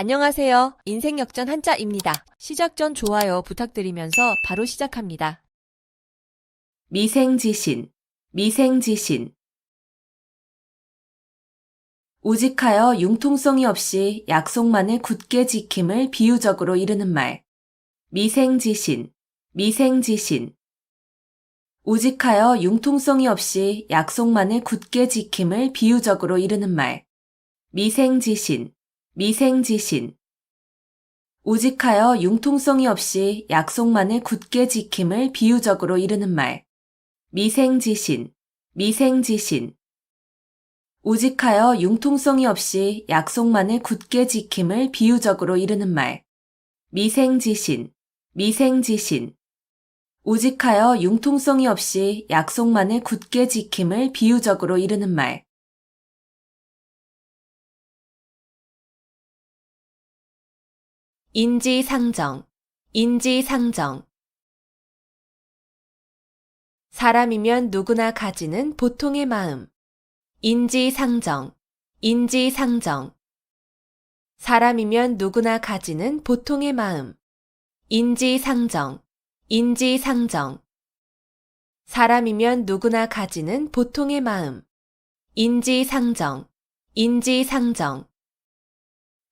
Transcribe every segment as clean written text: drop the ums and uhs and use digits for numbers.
안녕하세요. 인생역전 한자입니다. 시작 전 좋아요 부탁드리면서 바로 시작합니다. 미생지신, 미생지신. 우직하여 융통성이 없이 약속만을 굳게 지킴을 비유적으로 이르는 말. 미생지신, 미생지신. 우직하여 융통성이 없이 약속만을 굳게 지킴을 비유적으로 이르는 말. 미생지신, 미생지신. 우직하여 융통성이 없이 약속만을 굳게 지킴을 비유적으로 이르는 말. 미생지신, 미생지신. 우직하여 융통성이 없이 약속만을 굳게 지킴을 비유적으로 이르는 말. 미생지신, 미생지신. 우직하여 융통성이 없이 약속만을 굳게 지킴을 비유적으로 이르는 말. 인지상정, 인지상정. 사람이면 누구나 가지는 보통의 마음. 인지상정, 인지상정. 사람이면 누구나 가지는 보통의 마음. 인지상정, 인지상정. 사람이면 누구나 가지는 보통의 마음. 인지상정, 인지상정.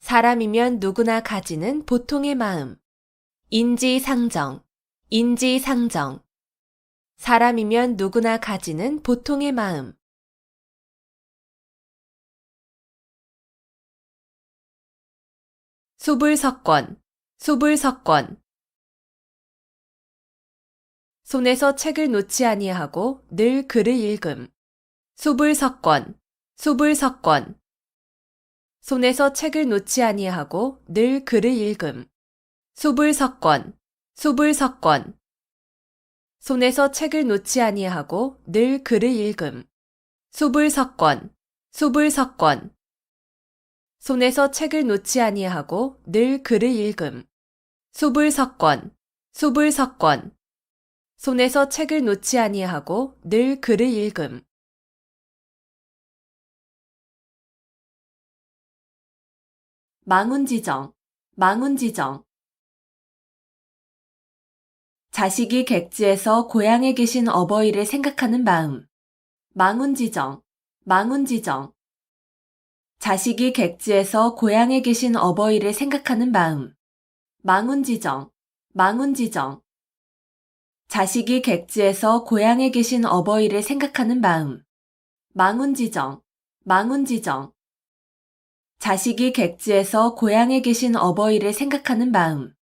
사람이면 누구나 가지는 보통의 마음. 인지상정, 인지상정. 사람이면 누구나 가지는 보통의 마음. 수불석권, 수불석권. 손에서 책을 놓지 아니하고 늘 글을 읽음. 수불석권, 수불석권. 손에서 책을 놓지 아니하고 늘 글을 읽음. 수불석권, 수불석권. 손에서 책을 놓지 아니하고 늘 글을 읽음. 수불석권, 수불석권. 손에서 책을 놓지 아니하고 늘 글을 읽음. 수불석권, 수불석권. 손에서 책을 놓지 아니하고 늘 글을 읽음. 망운지정, 망운지정. 자식이 객지에서 고향에 계신 어버이를 생각하는 마음. 망운지정, 망운지정. 자식이 객지에서 고향에 계신 어버이를 생각하는 마음. 망운지정, 망운지정. 자식이 객지에서 고향에 계신 어버이를 생각하는 마음. 망운지정, 망운지정. 자식이 객지에서 고향에 계신 어버이를 생각하는 마음.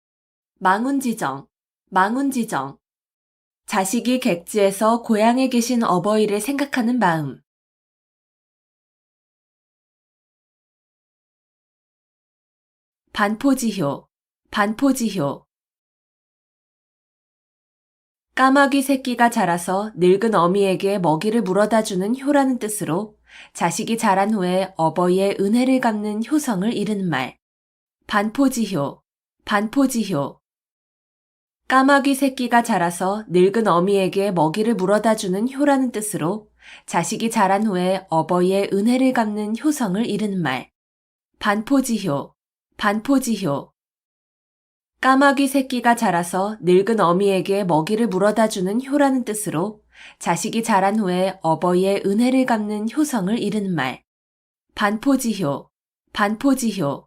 망운지정, 망운지정. 자식이 객지에서 고향에 계신 어버이를 생각하는 마음. 반포지효, 반포지효. 까마귀 새끼가 자라서 늙은 어미에게 먹이를 물어다 주는 효라는 뜻으로 자식이 자란 후에 어버이의 은혜를 갚는 효성을 이르는 말. 반포지효, 반포지효. 까마귀 새끼가 자라서 늙은 어미에게 먹이를 물어다 주는 효라는 뜻으로 자식이 자란 후에 어버이의 은혜를 갚는 효성을 이르는 말. 반포지효, 반포지효. 까마귀 새끼가 자라서 늙은 어미에게 먹이를 물어다 주는 효라는 뜻으로 자식이 자란 후에 어버이의 은혜를 갚는 효성을 이르는 말. 반포지효, 반포지효.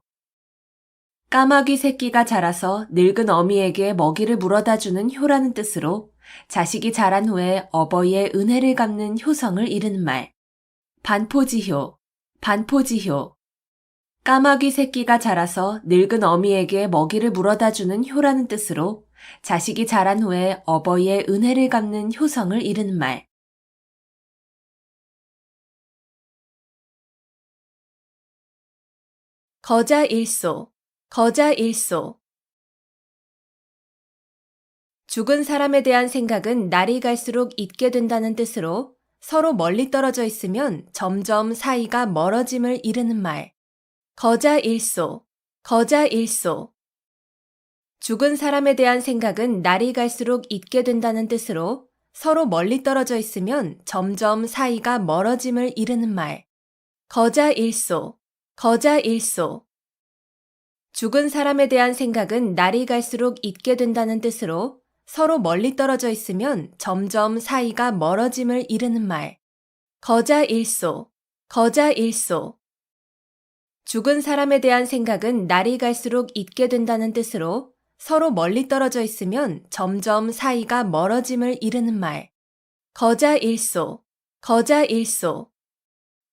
까마귀 새끼가 자라서 늙은 어미에게 먹이를 물어다 주는 효라는 뜻으로 자식이 자란 후에 어버이의 은혜를 갚는 효성을 이르는 말. 반포지효, 반포지효. 까마귀 새끼가 자라서 늙은 어미에게 먹이를 물어다 주는 효라는 뜻으로 자식이 자란 후에 어버이의 은혜를 갚는 효성을 이르는 말. 거자일소, 거자일소. 죽은 사람에 대한 생각은 날이 갈수록 잊게 된다는 뜻으로 서로 멀리 떨어져 있으면 점점 사이가 멀어짐을 이르는 말. 거자일소, 거자일소. 죽은 사람에 대한 생각은 날이 갈수록 잊게 된다는 뜻으로 서로 멀리 떨어져 있으면 점점 사이가 멀어짐을 이르는 말. 거자일소, 거자일소. 죽은 사람에 대한 생각은 날이 갈수록 잊게 된다는 뜻으로 서로 멀리 떨어져 있으면 점점 사이가 멀어짐을 이르는 말. 거자일소, 거자일소. 죽은 사람에 대한 생각은 날이 갈수록 잊게 된다는 뜻으로 서로 멀리 떨어져 있으면 점점 사이가 멀어짐을 이르는 말. 거자일소, 거자일소.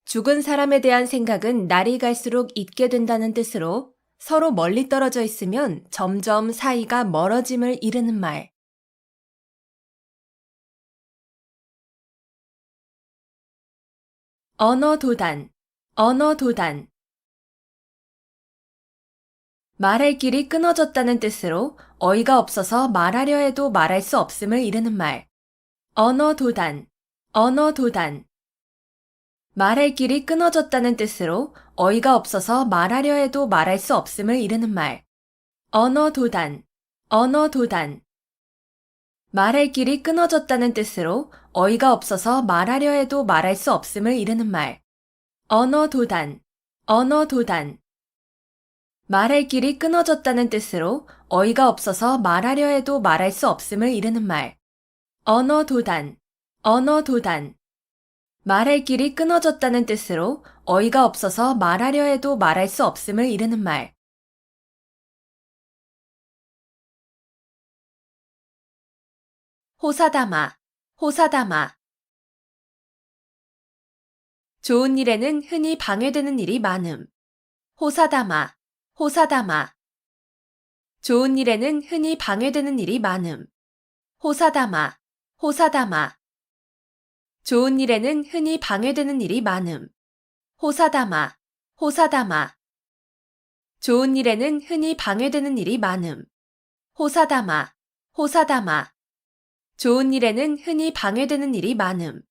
죽은 사람에 대한 생각은 날이 갈수록 잊게 된다는 뜻으로 서로 멀리 떨어져 있으면 점점 사이가 멀어짐을 이르는 말. 언어도단, 언어도단. 말할 길이 끊어졌다는 뜻으로 어이가 없어서 말하려 해도 말할 수 없음을 이르는 말. 언어도단, 언어도단. 말할 길이 끊어졌다는 뜻으로 어이가 없어서 말하려 해도 말할 수 없음을 이르는 말. 언어도단, 언어도단. 말할 길이 끊어졌다는 뜻으로 어이가 없어서 말하려 해도 말할 수 없음을 이르는 말. 언어도단, 언어도단. 말할 길이 끊어졌다는 뜻으로 어이가 없어서 말하려 해도 말할 수 없음을 이르는 말. 언어도단, 언어도단. 말할 길이 끊어졌다는 뜻으로 어이가 없어서 말하려 해도 말할 수 없음을 이르는 말. 호사다마, 호사다마. 좋은 일에는 흔히 방해되는 일이 많음. 호사다마, 호사다마. 좋은 일에는 흔히 방해되는 일이 많음. 호사다마, 호사다마. 좋은 일에는 흔히 방해되는 일이 많음. 호사다마, 호사다마. 좋은 일에는 흔히 방해되는 일이 많음. 호사다마, 호사다마. 좋은 일에는 흔히 방해되는 일이 많음.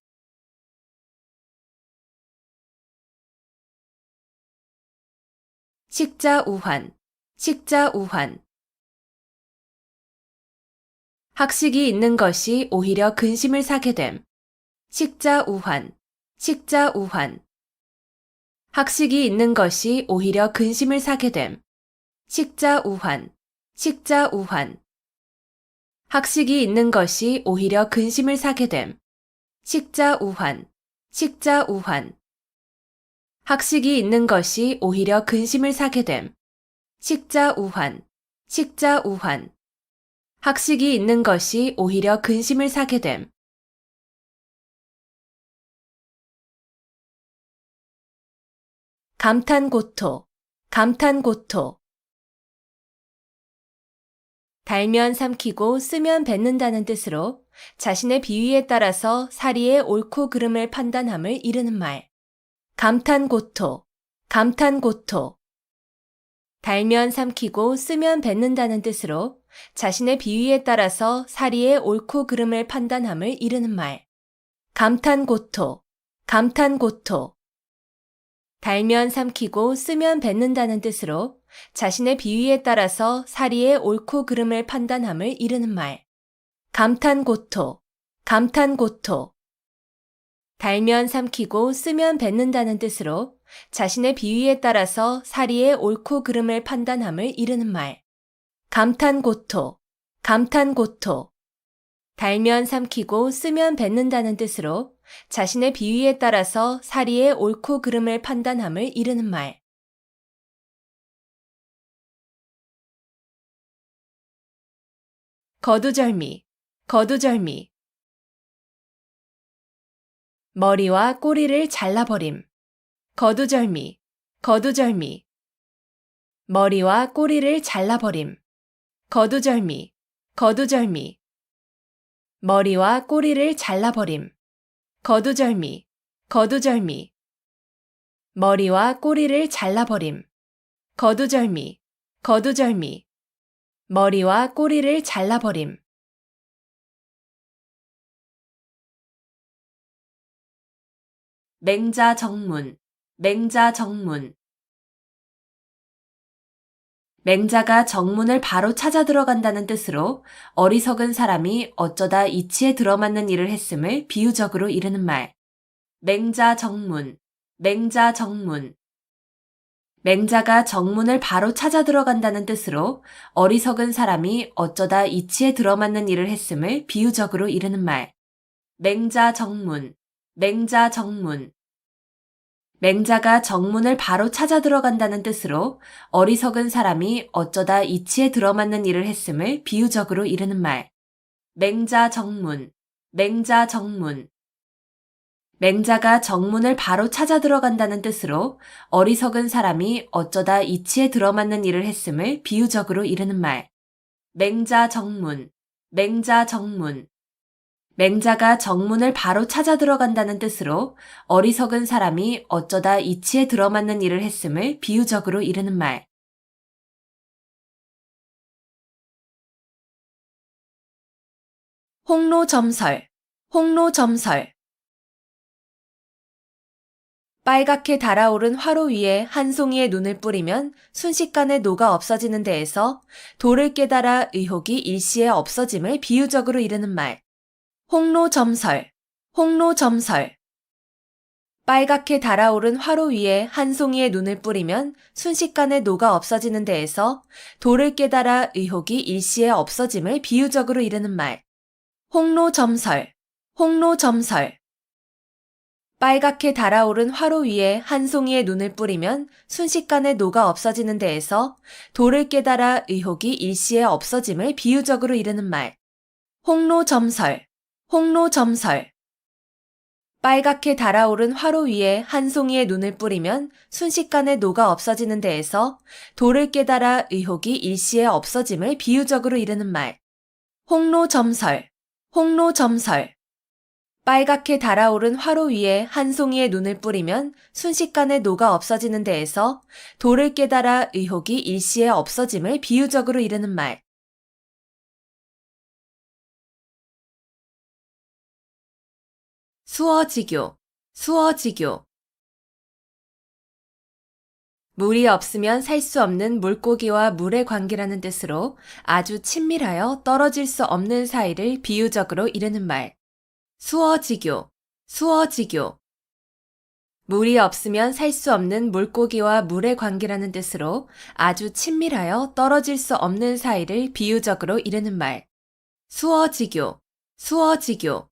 식자우환, 식자우환. 학식이 있는 것이 오히려 근심을 사게 됨. 식자우환, 식자우환. 학식이 있는 것이 오히려 근심을 사게 됨. 식자우환, 식자우환. 학식이 있는 것이 오히려 근심을 사게 됨. 식자우환, 식자우환. 학식이 있는 것이 오히려 근심을 사게 됨. 식자우환, 식자우환. 학식이 있는 것이 오히려 근심을 사게 됨. 감탄고토, 감탄고토. 달면 삼키고 쓰면 뱉는다는 뜻으로 자신의 비위에 따라서 사리의 옳고 그름을 판단함을 이르는 말. 감탄고토, 감탄고토. 달면 삼키고 쓰면 뱉는다는 뜻으로 자신의 비위에 따라서 사리의 옳고 그름을 판단함을 이르는 말. 감탄고토, 감탄고토. 달면 삼키고 쓰면 뱉는다는 뜻으로 자신의 비위에 따라서 사리의 옳고 그름을 판단함을 이르는 말. 감탄고토, 감탄고토. 달면 삼키고 쓰면 뱉는다는 뜻으로 자신의 비위에 따라서 사리의 옳고 그름을 판단함을 이르는 말. 감탄고토, 감탄고토. 달면 삼키고 쓰면 뱉는다는 뜻으로 자신의 비위에 따라서 사리의 옳고 그름을 판단함을 이르는 말. 거두절미, 거두절미. 머리와 꼬리를 잘라버림. 거두절미, 거두절미. 머리와 꼬리를 잘라버림. 거두절미, 거두절미. 머리와 꼬리를 잘라버림. 거두절미, 거두절미. 머리와 꼬리를 잘라버림. 거두절미, 거두절미. 머리와 꼬리를 잘라버림. 맹자정문, 맹자정문. 맹자가 정문을 바로 찾아 들어간다는 뜻으로 어리석은 사람이 어쩌다 이치에 들어맞는 일을 했음을 비유적으로 이르는 말. 맹자정문, 맹자정문. 맹자가 정문을 바로 찾아 들어간다는 뜻으로 어리석은 사람이 어쩌다 이치에 들어맞는 일을 했음을 비유적으로 이르는 말. 맹자 정문, 맹자 정문. 맹자가 정문을 바로 찾아 들어간다는 뜻으로 어리석은 사람이 어쩌다 이치에 들어맞는 일을 했음을 비유적으로 이르는 말. 맹자 정문, 맹자 정문. 맹자가 정문을 바로 찾아 들어간다는 뜻으로 어리석은 사람이 어쩌다 이치에 들어맞는 일을 했음을 비유적으로 이르는 말. 맹자 정문, 맹자 정문. 맹자가 정문을 바로 찾아 들어간다는 뜻으로 어리석은 사람이 어쩌다 이치에 들어맞는 일을 했음을 비유적으로 이르는 말. 홍로점설, 홍로점설. 빨갛게 달아오른 화로 위에 한 송이의 눈을 뿌리면 순식간에 녹아 없어지는 데에서 도를 깨달아 의혹이 일시에 없어짐을 비유적으로 이르는 말. 홍로점설, 홍로점설. 빨갛게 달아오른 화로 위에 한 송이의 눈을 뿌리면 순식간에 녹아 없어지는 데에서 도를 깨달아 의혹이 일시에 없어짐을 비유적으로 이르는 말. 홍로점설, 홍로점설. 빨갛게 달아오른 화로 위에 한 송이의 눈을 뿌리면 순식간에 녹아 없어지는 데에서 도를 깨달아 의혹이 일시에 없어짐을 비유적으로 이르는 말. 홍로점설, 홍로점설. 빨갛게 달아오른 화로 위에 한 송이의 눈을 뿌리면 순식간에 녹아 없어지는 데에서 도를 깨달아 의혹이 일시에 없어짐을 비유적으로 이르는 말. 홍로점설, 홍로점설. 빨갛게 달아오른 화로 위에 한 송이의 눈을 뿌리면 순식간에 녹아 없어지는 데에서 도를 깨달아 의혹이 일시에 없어짐을 비유적으로 이르는 말. 수어지교, 수어지교. 물이 없으면 살 수 없는 물고기와 물의 관계라는 뜻으로 아주 친밀하여 떨어질 수 없는 사이를 비유적으로 이르는 말. 수어지교, 수어지교. 물이 없으면 살 수 없는 물고기와 물의 관계라는 뜻으로 아주 친밀하여 떨어질 수 없는 사이를 비유적으로 이르는 말. 수어지교, 수어지교.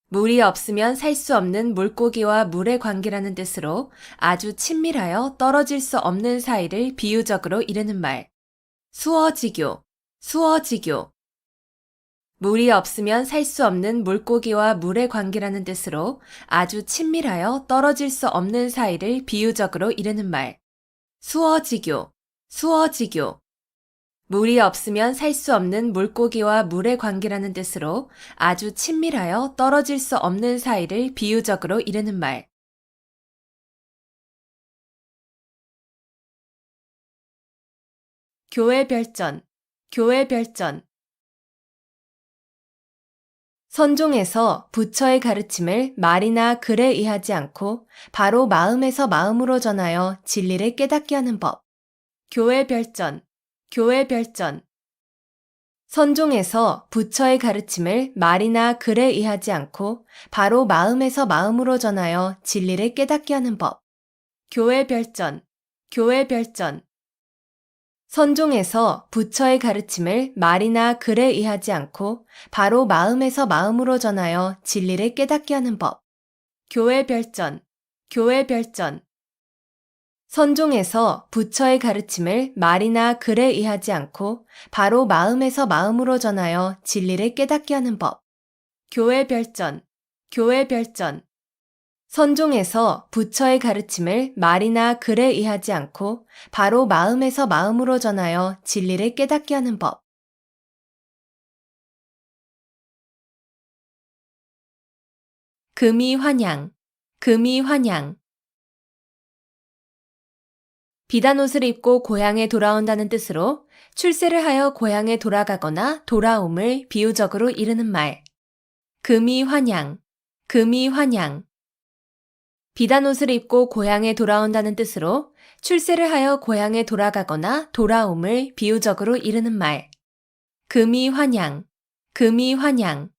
물이 없으면 살 수 없는 물고기와 물의 관계라는 뜻으로 아주 친밀하여 떨어질 수 없는 사이를 비유적으로 이르는 말. 수어지교, 수어지교. 물이 없으면 살 수 없는 물고기와 물의 관계라는 뜻으로 아주 친밀하여 떨어질 수 없는 사이를 비유적으로 이르는 말. 수어지교, 수어지교. 물이 없으면 살 수 없는 물고기와 물의 관계라는 뜻으로 아주 친밀하여 떨어질 수 없는 사이를 비유적으로 이르는 말. 교회 별전, 교회 별전. 선종에서 부처의 가르침을 말이나 글에 의하지 않고 바로 마음에서 마음으로 전하여 진리를 깨닫게 하는 법. 교회 별전, 교회 별전. 선종에서 부처의 가르침을 말이나 글에 의하지 않고 바로 마음에서 마음으로 전하여 진리를 깨닫게 하는 법. 교회 별전, 교회 별전. 선종에서 부처의 가르침을 말이나 글에 의하지 않고 바로 마음에서 마음으로 전하여 진리를 깨닫게 하는 법. 교회 별전, 교회 별전. 선종에서 부처의 가르침을 말이나 글에 의하지 않고 바로 마음에서 마음으로 전하여 진리를 깨닫게 하는 법. 교회 별전, 교회 별전. 선종에서 부처의 가르침을 말이나 글에 의하지 않고 바로 마음에서 마음으로 전하여 진리를 깨닫게 하는 법. 금이 환양, 금이 환양. 비단 옷을 입고 고향에 돌아온다는 뜻으로 출세를 하여 고향에 돌아가거나 돌아옴을 비유적으로 이르는 말. 금이 환양, 금이 환양. 비단 옷을 입고 고향에 돌아온다는 뜻으로 출세를 하여 고향에 돌아가거나 돌아옴을 비유적으로 이르는 말. 금이 환양, 금이 환양.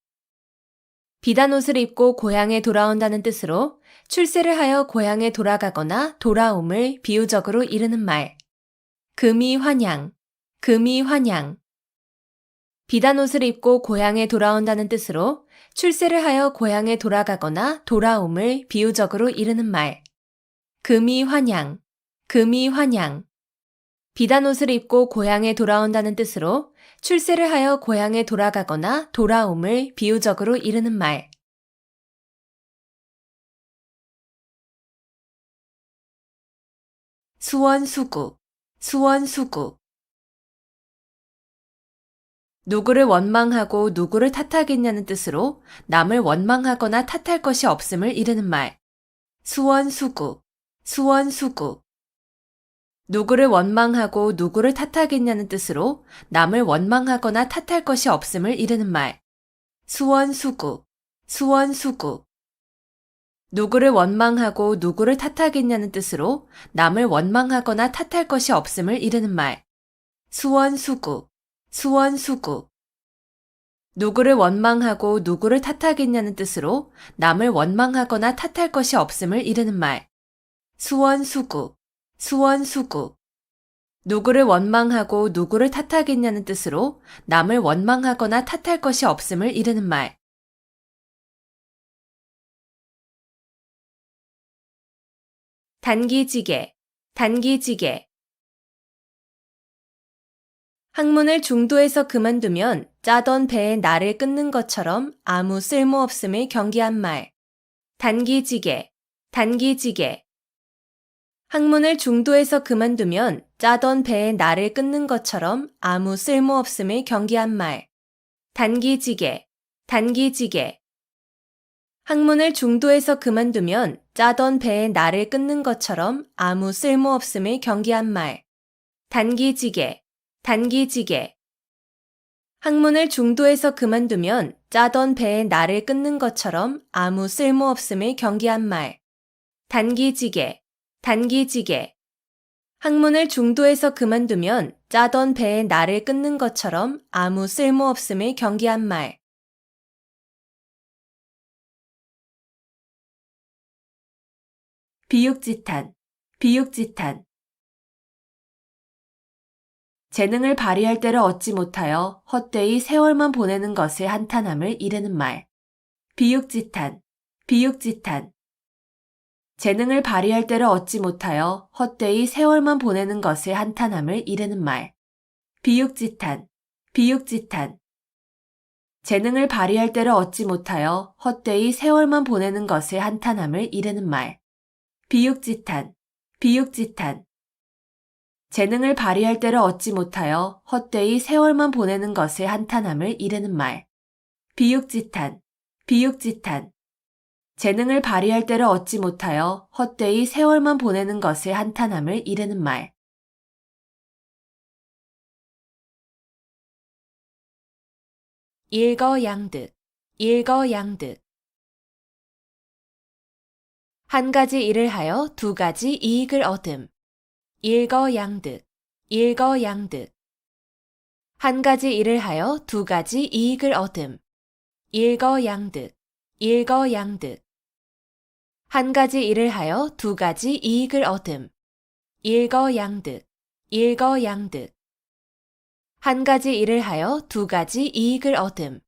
비단 옷을 입고 고향에 돌아온다는 뜻으로 출세를 하여 고향에 돌아가거나 돌아옴을 비유적으로 이르는 말. 금이 환양, 금이 환양. 비단 옷을 입고 고향에 돌아온다는 뜻으로 출세를 하여 고향에 돌아가거나 돌아옴을 비유적으로 이르는 말. 금이 환양, 금이 환양. 비단 옷을 입고 고향에 돌아온다는 뜻으로 출세를 하여 고향에 돌아가거나 돌아옴을 비유적으로 이르는 말. 수원수구, 수원수구. 누구를 원망하고 누구를 탓하겠냐는 뜻으로 남을 원망하거나 탓할 것이 없음을 이르는 말. 수원수구, 수원수구. 누구를 원망하고 누구를 탓하겠냐는 뜻으로 남을 원망하거나 탓할 것이 없음을 이르는 말. 수원수구, 수원수구. 누구를 원망하고 누구를 탓하겠냐는 뜻으로 남을 원망하거나 탓할 것이 없음을 이르는 말. 수원수구, 수원수구. 누구를 원망하고 누구를 탓하겠냐는 뜻으로 남을 원망하거나 탓할 것이 없음을 이르는 말. 수원수구, 수원수구. 누구를 원망하고 누구를 탓하겠냐는 뜻으로 남을 원망하거나 탓할 것이 없음을 이르는 말. 단기지개, 단기지개. 학문을 중도에서 그만두면 짜던 배에 나를 끊는 것처럼 아무 쓸모없음을 경계한 말. 단기지개, 단기지개. 학문을 중도에서 그만두면 짜던 배에 나를 끊는 것처럼 아무 쓸모없음을 경계한 말. 단기지개, 단기지개. 학문을 중도에서 그만두면 짜던 배에 나를 끊는 것처럼 아무 쓸모없음을 경계한 말. 단기지개, 단기지개. 학문을 중도에서 그만두면 짜던 배에 나를 끊는 것처럼 아무 쓸모없음을 경계한 말. 단기지개, 단기지개. 학문을 중도에서 그만두면 짜던 배에 나를 끊는 것처럼 아무 쓸모없음을 경계한 말. 비육지탄, 비육지탄. 재능을 발휘할 때를 얻지 못하여 헛되이 세월만 보내는 것을 한탄함을 이르는 말. 비육지탄, 비육지탄. 재능을 발휘할 때를 얻지 못하여 헛되이 세월만 보내는 것을 한탄함을 이르는 말. 비육지탄, 비육지탄. 재능을 발휘할 때를 얻지 못하여 헛되이 세월만 보내는 것을 한탄함을 이르는 말. 비육지탄, 비육지탄. 재능을 발휘할 때를 얻지 못하여 헛되이 세월만 보내는 것을 한탄함을 이르는 말. 비육지탄, 비육지탄. 재능을 발휘할 때를 얻지 못하여 헛되이 세월만 보내는 것을 한탄함을 이르는 말. 일거양득, 일거양득. 한 가지 일을 하여 두 가지 이익을 얻음. 일거양득, 일거양득. 한 가지 일을 하여 두 가지 이익을 얻음. 일거양득, 일거양득. 한 가지 일을 하여 두 가지 이익을 얻음. 일거양득, 일거양득. 한 가지 일을 하여 두 가지 이익을 얻음.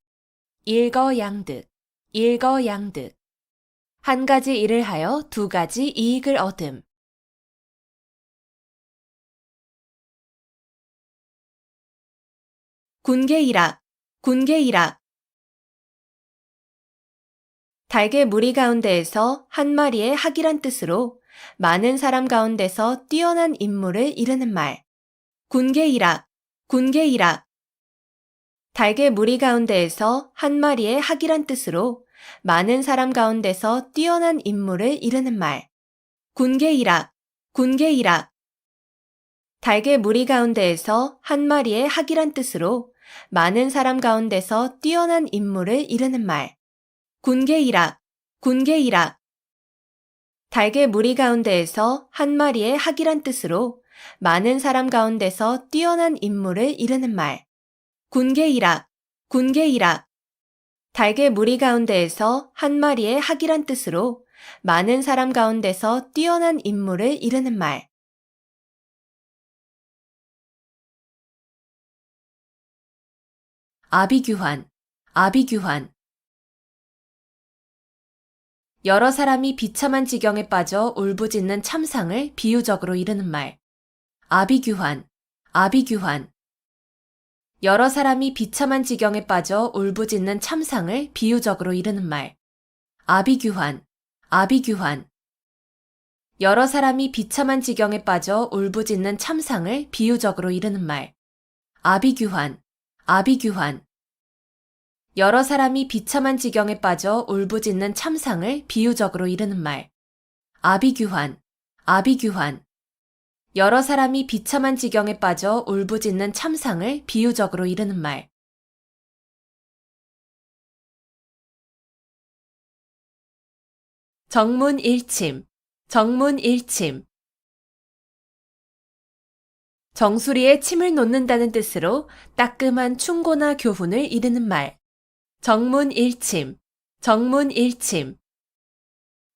일거양득, 일거양득. 한 가지 일을 하여 두 가지 이익을 얻음. 군계일학, 군계일학. 달개 무리 가운데에서 한 마리의 학이란 뜻으로 많은 사람 가운데서 뛰어난 인물을 이르는 말. 군계일학, 군계일학. 달개 무리 가운데에서 한 마리의 학이란 뜻으로 많은 사람 가운데서 뛰어난 인물을 이르는 말. 군계일학, 군계일학. 달개 무리 가운데에서 한 마리의 학이란 뜻으로 많은 사람 가운데서 뛰어난 인물을 이르는 말. 군계일학, 군계일학. 달개 무리 가운데에서 한 마리의 학이란 뜻으로 많은 사람 가운데서 뛰어난 인물을 이르는 말. 군계일학, 군계일학. 달개 무리 가운데에서 한 마리의 학이란 뜻으로 많은 사람 가운데서 뛰어난 인물을 이르는 말. 아비규환, 아비규환. 여러 사람이 비참한 지경에 빠져 울부짖는 참상을 비유적으로 이르는 말. 아비규환, 아비규환. 여러 사람이 비참한 지경에 빠져 울부짖는 참상을 비유적으로 이르는 말. 아비규환, 아비규환. 여러 사람이 비참한 지경에 빠져 울부짖는 참상을 비유적으로 이르는 말. 아비규환, 아비규환. 여러 사람이 비참한 지경에 빠져 울부짖는 참상을 비유적으로 이르는 말. 아비규환, 아비규환. 여러 사람이 비참한 지경에 빠져 울부짖는 참상을 비유적으로 이르는 말. 정문일침, 정문일침. 정수리에 침을 놓는다는 뜻으로 따끔한 충고나 교훈을 이르는 말. 정문일침, 정문일침.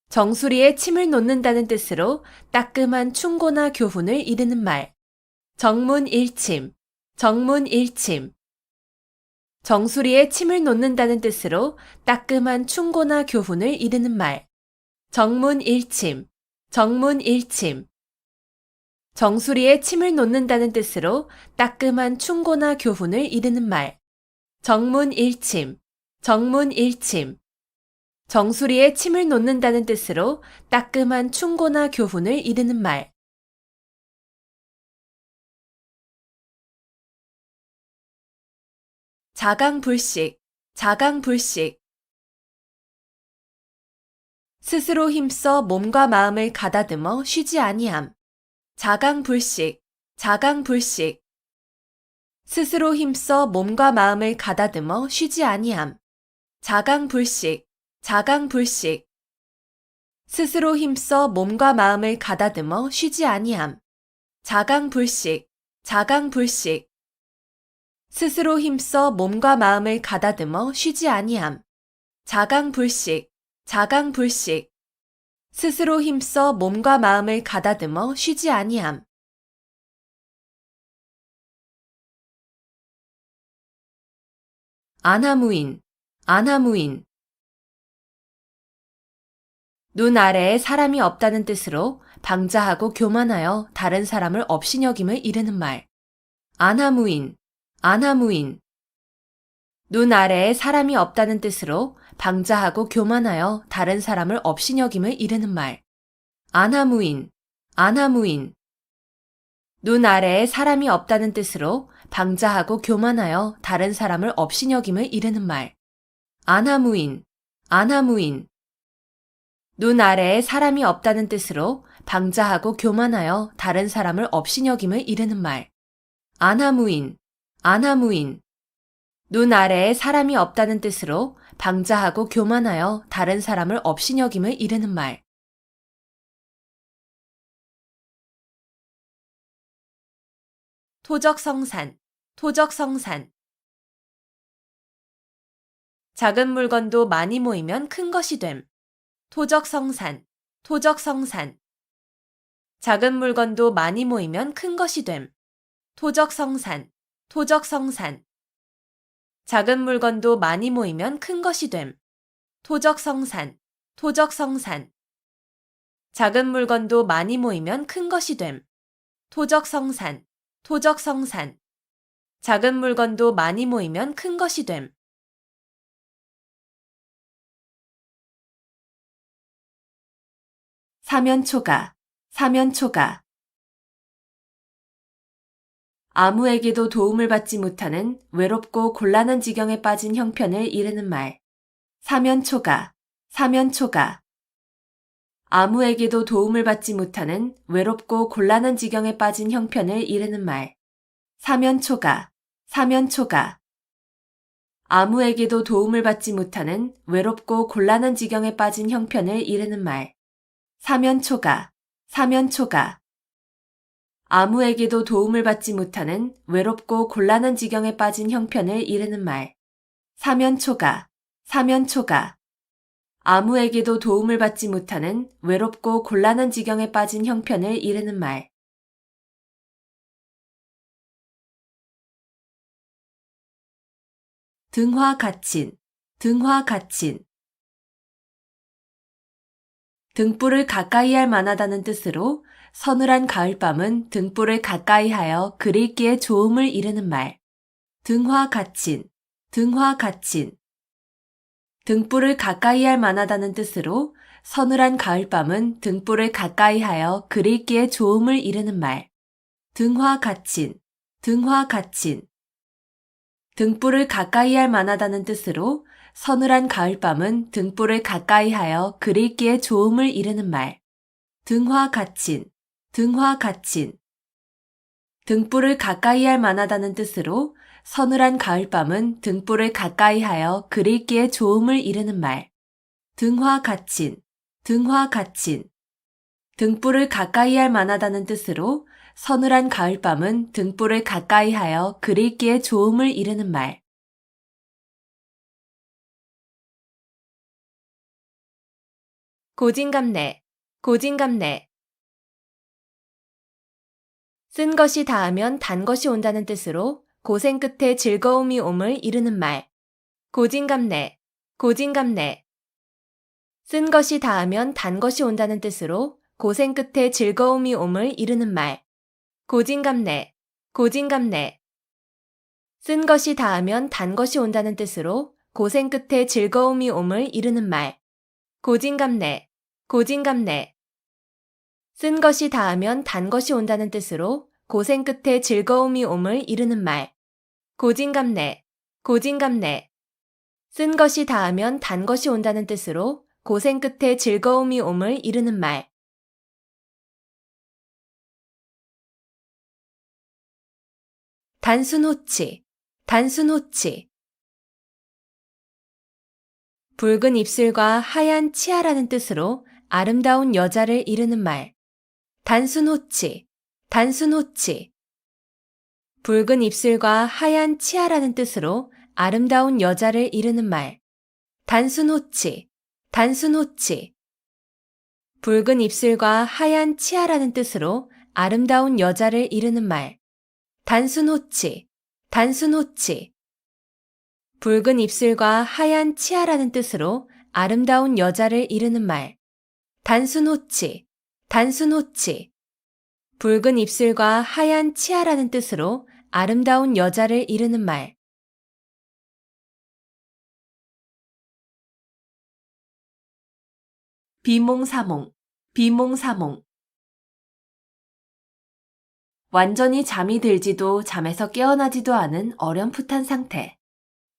정수리에 침을 놓는다는 뜻으로 따끔한 충고나 교훈을 이르는 말. 정문일침, 정문일침. 정수리에 침을 놓는다는 뜻으로 따끔한 충고나 교훈을 이르는 말. 정문일침, 정문일침. 정수리에 침을 놓는다는 뜻으로 따끔한 충고나 교훈을 이르는 말. 정문일침, 정문일침. 정수리에 침을 놓는다는 뜻으로 따끔한 충고나 교훈을 이르는 말. 자강불식, 자강불식. 스스로 힘써 몸과 마음을 가다듬어 쉬지 아니함. 자강불식, 자강불식. 스스로 힘써 몸과 마음을 가다듬어 쉬지 아니함. 자강불식, 자강불식. 스스로 힘써 몸과 마음을 가다듬어 쉬지 아니함. 자강불식, 자강불식. 스스로 힘써 몸과 마음을 가다듬어 쉬지 아니함. 자강불식, 자강불식. 스스로 힘써 몸과 마음을 가다듬어 쉬지 아니함. 안하무인, 안하무인. 눈 아래에 사람이 없다는 뜻으로 방자하고 교만하여 다른 사람을 업신여김을 이르는 말. 안하무인, 안하무인. 눈 아래에 사람이 없다는 뜻으로 방자하고 교만하여 다른 사람을 업신여김을 이르는 말. 안하무인, 안하무인. 눈 아래에 사람이 없다는 뜻으로 방자하고 교만하여 다른 사람을 업신여김을 이르는 말. 안하무인, 안하무인. 눈 아래에 사람이 없다는 뜻으로 방자하고 교만하여 다른 사람을 업신여김을 이르는 말. 안하무인, 안하무인. 눈 아래에 사람이 없다는 뜻으로 방자하고 교만하여 다른 사람을 업신여김을 이르는 말. 토적성산, 토적성산. 작은 물건도 많이 모이면 큰 것이 됨. 토적성산, 토적성산. 작은 물건도 많이 모이면 큰 것이 됨. 토적성산, 토적성산. 작은 물건도 많이 모이면 큰 것이 됨. 토적성산, 토적성산. 작은 물건도 많이 모이면 큰 것이 됨. 토적성산, 토적성산. 작은 물건도 많이 모이면 큰 것이 됨. 사면초가, 사면초가. 아무에게도 도움을 받지 못하는 외롭고 곤란한 지경에 빠진 형편을 이르는 말. 사면초가, 사면초가. 아무에게도 도움을 받지 못하는 외롭고 곤란한 지경에 빠진 형편을 이르는 말. 사면초가, 사면초가. 아무에게도 도움을 받지 못하는 외롭고 곤란한 지경에 빠진 형편을 이르는 말. 사면초가, 사면초가. 아무에게도 도움을 받지 못하는 외롭고 곤란한 지경에 빠진 형편을 이르는 말. 사면초가, 사면초가. 아무에게도 도움을 받지 못하는 외롭고 곤란한 지경에 빠진 형편을 이르는 말. 등화가친, 등화가친. 등불을 가까이 할 만하다는 뜻으로 서늘한 가을밤은 등불을 가까이 하여 글 읽기에 좋음을 이르는 말. 등화가친, 등화가친. 등불을 가까이 할 만하다는 뜻으로 서늘한 가을밤은 등불을 가까이 하여 글 읽기에 좋음을 이르는 말. 등화가친, 등화가친. 등불을 가까이 할 만하다는 뜻으로 서늘한 가을밤은 등불을 가까이 하여 글 읽기에 좋음을 이르는 말. 등화가친, 등화가친. 등불을 가까이 할 만하다는 뜻으로 서늘한 가을밤은 등불을 가까이 하여 글 읽기에 좋음을 이르는 말. 등화가친, 등화가친. 등불을 가까이 할 만하다는 뜻으로 서늘한 가을밤은 등불을 가까이 하여 글 읽기에 좋음을 이르는 말. 고진감래, 고진감래. 쓴 것이 닿으면 단 것이 온다는 뜻으로 고생 끝에 즐거움이 옴을 이르는 말. 고진감래, 고진감래. 쓴 것이 닿으면 단 것이 온다는 뜻으로 고생 끝에 즐거움이 옴을 이르는 말. 고진감래, 고진감래. 쓴 것이 닿으면 단 것이 온다는 뜻으로 고생 끝에 즐거움이 옴을 이르는 말. 고진감래, 고진감래. 쓴 것이 닿으면 단 것이 온다는 뜻으로 고생 끝에 즐거움이 옴을 이르는 말. 고진감래, 고진감래. 쓴 것이 닿으면 단 것이 온다는 뜻으로 고생 끝에 즐거움이 옴을 이르는 말. 단순호치, 단순호치. 붉은 입술과 하얀 치아라는 뜻으로 아름다운 여자를 이르는 말. 단순호치, 단순호치. 붉은 입술과 하얀 치아라는 뜻으로 아름다운 여자를 이르는 말. 단순호치, 단순호치. 붉은 입술과 하얀 치아라는 뜻으로 아름다운 여자를 이르는 말. 단순호치, 단순호치. 붉은 입술과 하얀 치아라는 뜻으로 아름다운 여자를 이르는 말. 단순호치, 단순호치. 붉은 입술과 하얀 치아라는 뜻으로 아름다운 여자를 이르는 말. 비몽사몽, 비몽사몽. 완전히 잠이 들지도 잠에서 깨어나지도 않은 어렴풋한 상태.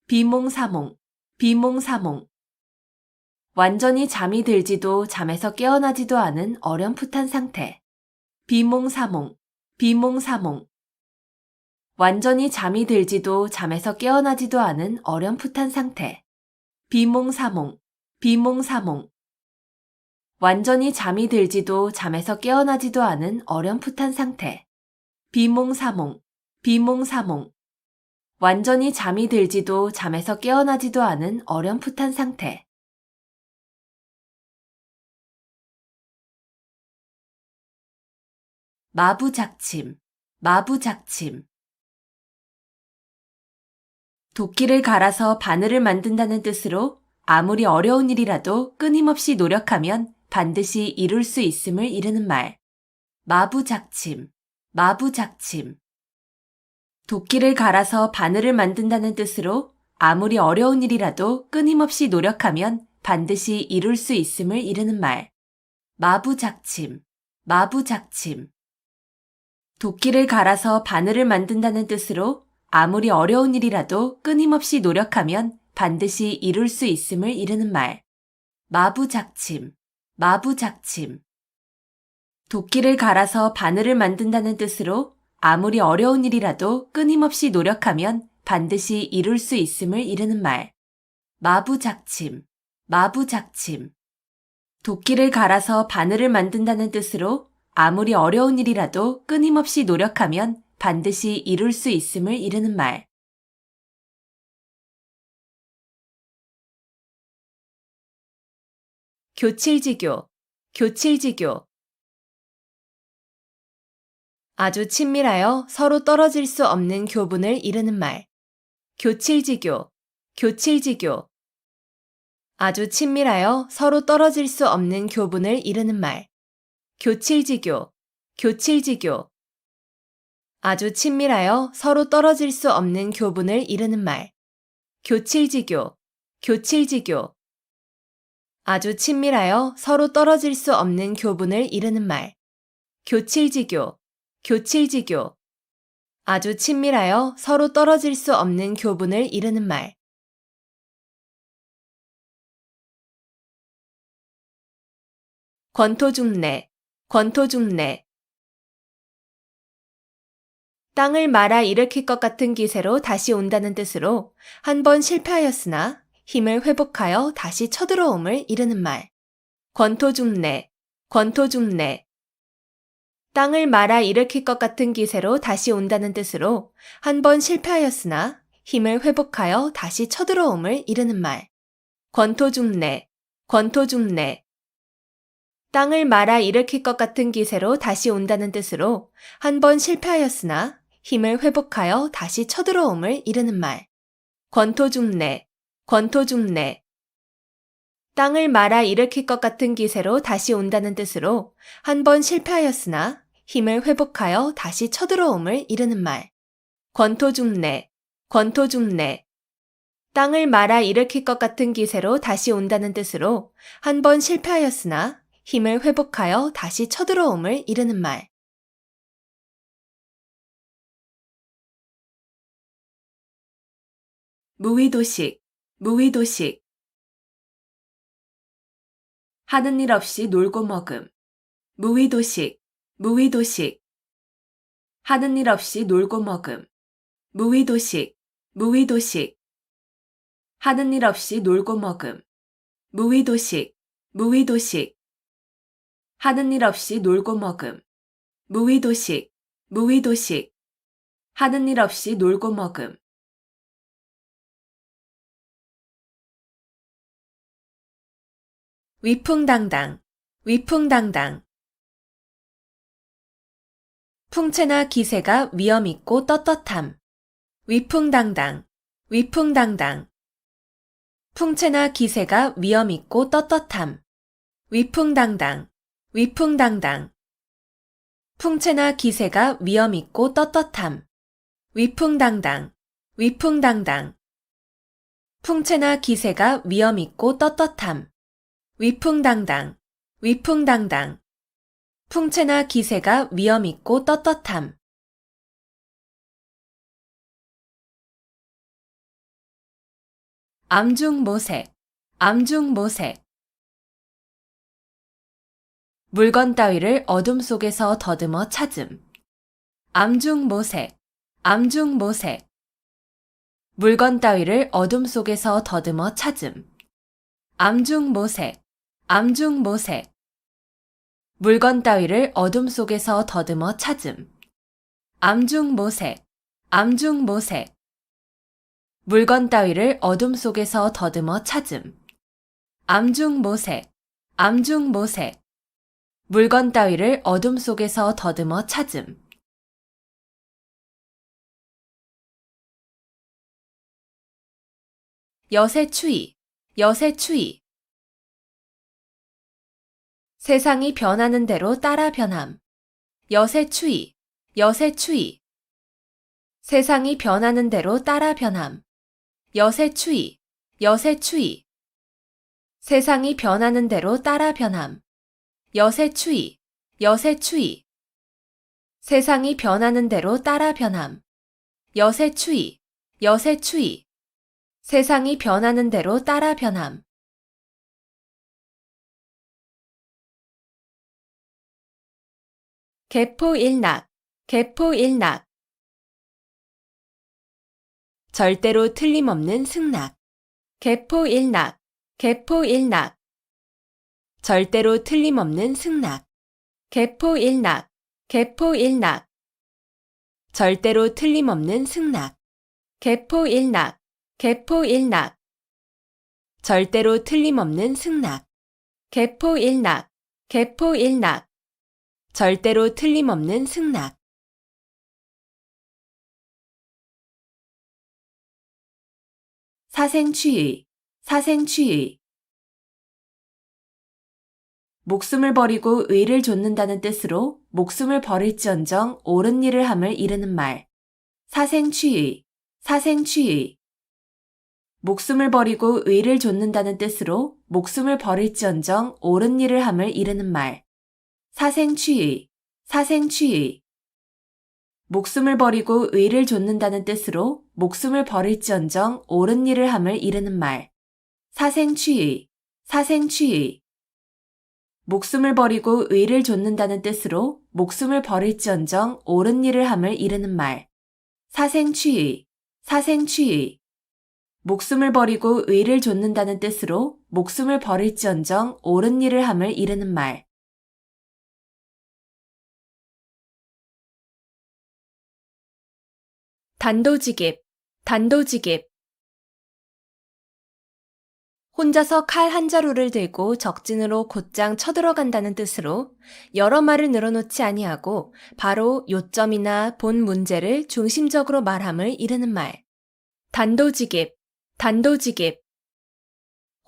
비몽사몽, 비몽사몽. 완전히 잠이 들지도 잠에서 깨어나지도 않은 어렴풋한 상태. 비몽사몽, 비몽사몽. 완전히 잠이 들지도 잠에서 깨어나지도 않은 어렴풋한 상태. 비몽사몽, 비몽사몽. 완전히 잠이 들지도 잠에서 깨어나지도 않은 어렴풋한 상태. 비몽사몽, 비몽사몽. 완전히 잠이 들지도 잠에서 깨어나지도 않은 어렴풋한 상태. 마부작침, 마부작침. 도끼를 갈아서 바늘을 만든다는 뜻으로 아무리 어려운 일이라도 끊임없이 노력하면 반드시 이룰 수 있음을 이르는 말. 마부작침, 마부작침. 도끼를 갈아서 바늘을 만든다는 뜻으로 아무리 어려운 일이라도 끊임없이 노력하면 반드시 이룰 수 있음을 이르는 말. 마부작침, 마부작침. 도끼를 갈아서 바늘을 만든다는 뜻으로 아무리 어려운 일이라도 끊임없이 노력하면 반드시 이룰 수 있음을 이르는 말. 마부작침, 마부작침. 도끼를 갈아서 바늘을 만든다는 뜻으로 아무리 어려운 일이라도 끊임없이 노력하면 반드시 이룰 수 있음을 이르는 말. 마부작침, 마부작침. 도끼를 갈아서 바늘을 만든다는 뜻으로 아무리 어려운 일이라도 끊임없이 노력하면 반드시 이룰 수 있음을 이르는 말. 교칠지교, 교칠지교. 아주 친밀하여 서로 떨어질 수 없는 교분을 이루는 말. 교칠지교, 교칠지교. 아주 친밀하여 서로 떨어질 수 없는 교분을 이루는 말. 교칠지교, 교칠지교. 아주 친밀하여 서로 떨어질 수 없는 교분을 이루는 말. 교칠지교, 교칠지교. 아주 친밀하여 서로 떨어질 수 없는 교분을 이루는 말. 교칠지교, 교칠지교. 아주 친밀하여 서로 떨어질 수 없는 교분을 이루는 말. 권토중래, 권토중래. 땅을 말아 일으킬 것 같은 기세로 다시 온다는 뜻으로 한 번 실패하였으나 힘을 회복하여 다시 쳐들어옴을 이루는 말. 권토중래, 권토중래. 땅을 말아 일으킬 것 같은 기세로 다시 온다는 뜻으로 한 번 실패하였으나 힘을 회복하여 다시 쳐들어옴을 이루는 말. 권토중래, 권토중래. 땅을 말아 일으킬 것 같은 기세로 다시 온다는 뜻으로 한 번 실패하였으나 힘을 회복하여 다시 쳐들어옴을 이루는 말. 권토중래, 권토중래. 땅을 말아 일으킬 것 같은 기세로 다시 온다는 뜻으로 한 번 실패하였으나 힘을 회복하여 다시 쳐들어옴을 이루는 말. 권토중래, 권토중래. 땅을 말아 일으킬 것 같은 기세로 다시 온다는 뜻으로 한 번 실패하였으나 힘을 회복하여 다시 쳐들어옴을 이루는 말. 무의도식, 무의도식. 하는 일 없이 놀고 먹음. 무의도식, 무의도식. 하는 일 없이 놀고 먹음. 무의도식, 무의도식. 하는 일 없이 놀고 먹음. 무의도식, 무의도식. 하는 일 없이 놀고 먹음. 무의도식, 무의도식. 하는 일 없이 놀고 먹음. 위풍당당, 위풍당당. 풍채나 기세가 위엄있고 떳떳함. 위풍당당, 위풍당당. 풍채나 기세가 위엄있고 떳떳함. 위풍당당, 위풍당당. 풍채나 기세가 위엄있고 떳떳함. 위풍당당, 위풍당당. 풍채나 기세가 위엄있고 떳떳함. 위풍당당, 위풍당당. 풍채나 기세가 위엄있고 떳떳함. 암중모색, 암중모색. 물건 따위를 어둠 속에서 더듬어 찾음. 암중모색, 암중모색. 물건 따위를 어둠 속에서 더듬어 찾음. 암중모색, 암중모색. 물건 따위를 어둠 속에서 더듬어 찾음. 암중모색, 암중모색. 물건 따위를 어둠 속에서 더듬어 찾음. 암중모색, 암중모색. 물건 따위를 어둠 속에서 더듬어 찾음. 여세추이, 여세추이. 세상이 변하는 대로 따라 변함. 여세추이, 여세추이. 세상이 변하는 대로 따라 변함. 여세추이, 여세추이. 세상이 변하는 대로 따라 변함. 여세추이, 여세추이. 세상이 변하는 대로 따라 변함. 여세추이, 여세추이. 세상이 변하는 대로 따라 변함. 개포일낙, 개포일낙. 절대로 틀림없는 승낙. 개포일낙, 개포일낙. 절대로 틀림없는 승낙. 개포일낙, 개포일낙. 절대로 틀림없는 승낙. 개포일낙, 개포일낙. 절대로 틀림없는 승낙. 개포일낙, 개포일낙. 절대로 틀림없는 승낙. 사생취의, 사생취의. 목숨을 버리고 의를 좇는다는 뜻으로 목숨을 버릴지언정 옳은 일을 함을 이르는 말. 사생취의, 사생취의. 목숨을 버리고 의를 좇는다는 뜻으로 목숨을 버릴지언정 옳은 일을 함을 이르는 말. 사생취의, 사생취의. 목숨을 버리고 의를 좇는다는 뜻으로 목숨을 버릴지언정 옳은 일을 함을 이르는 말. 사생취의, 사생취의. 목숨을 버리고 의를 좇는다는 뜻으로 목숨을 버릴지언정 옳은 일을 함을 이르는 말. 사생취의, 사생취의. 목숨을 버리고 의를 좇는다는 뜻으로 목숨을 버릴지언정 옳은 일을 함을 이르는 말. 단도직입, 단도직입. 혼자서 칼 한 자루를 들고 적진으로 곧장 쳐들어간다는 뜻으로 여러 말을 늘어놓지 아니하고 바로 요점이나 본 문제를 중심적으로 말함을 이르는 말. 단도직입, 단도직입.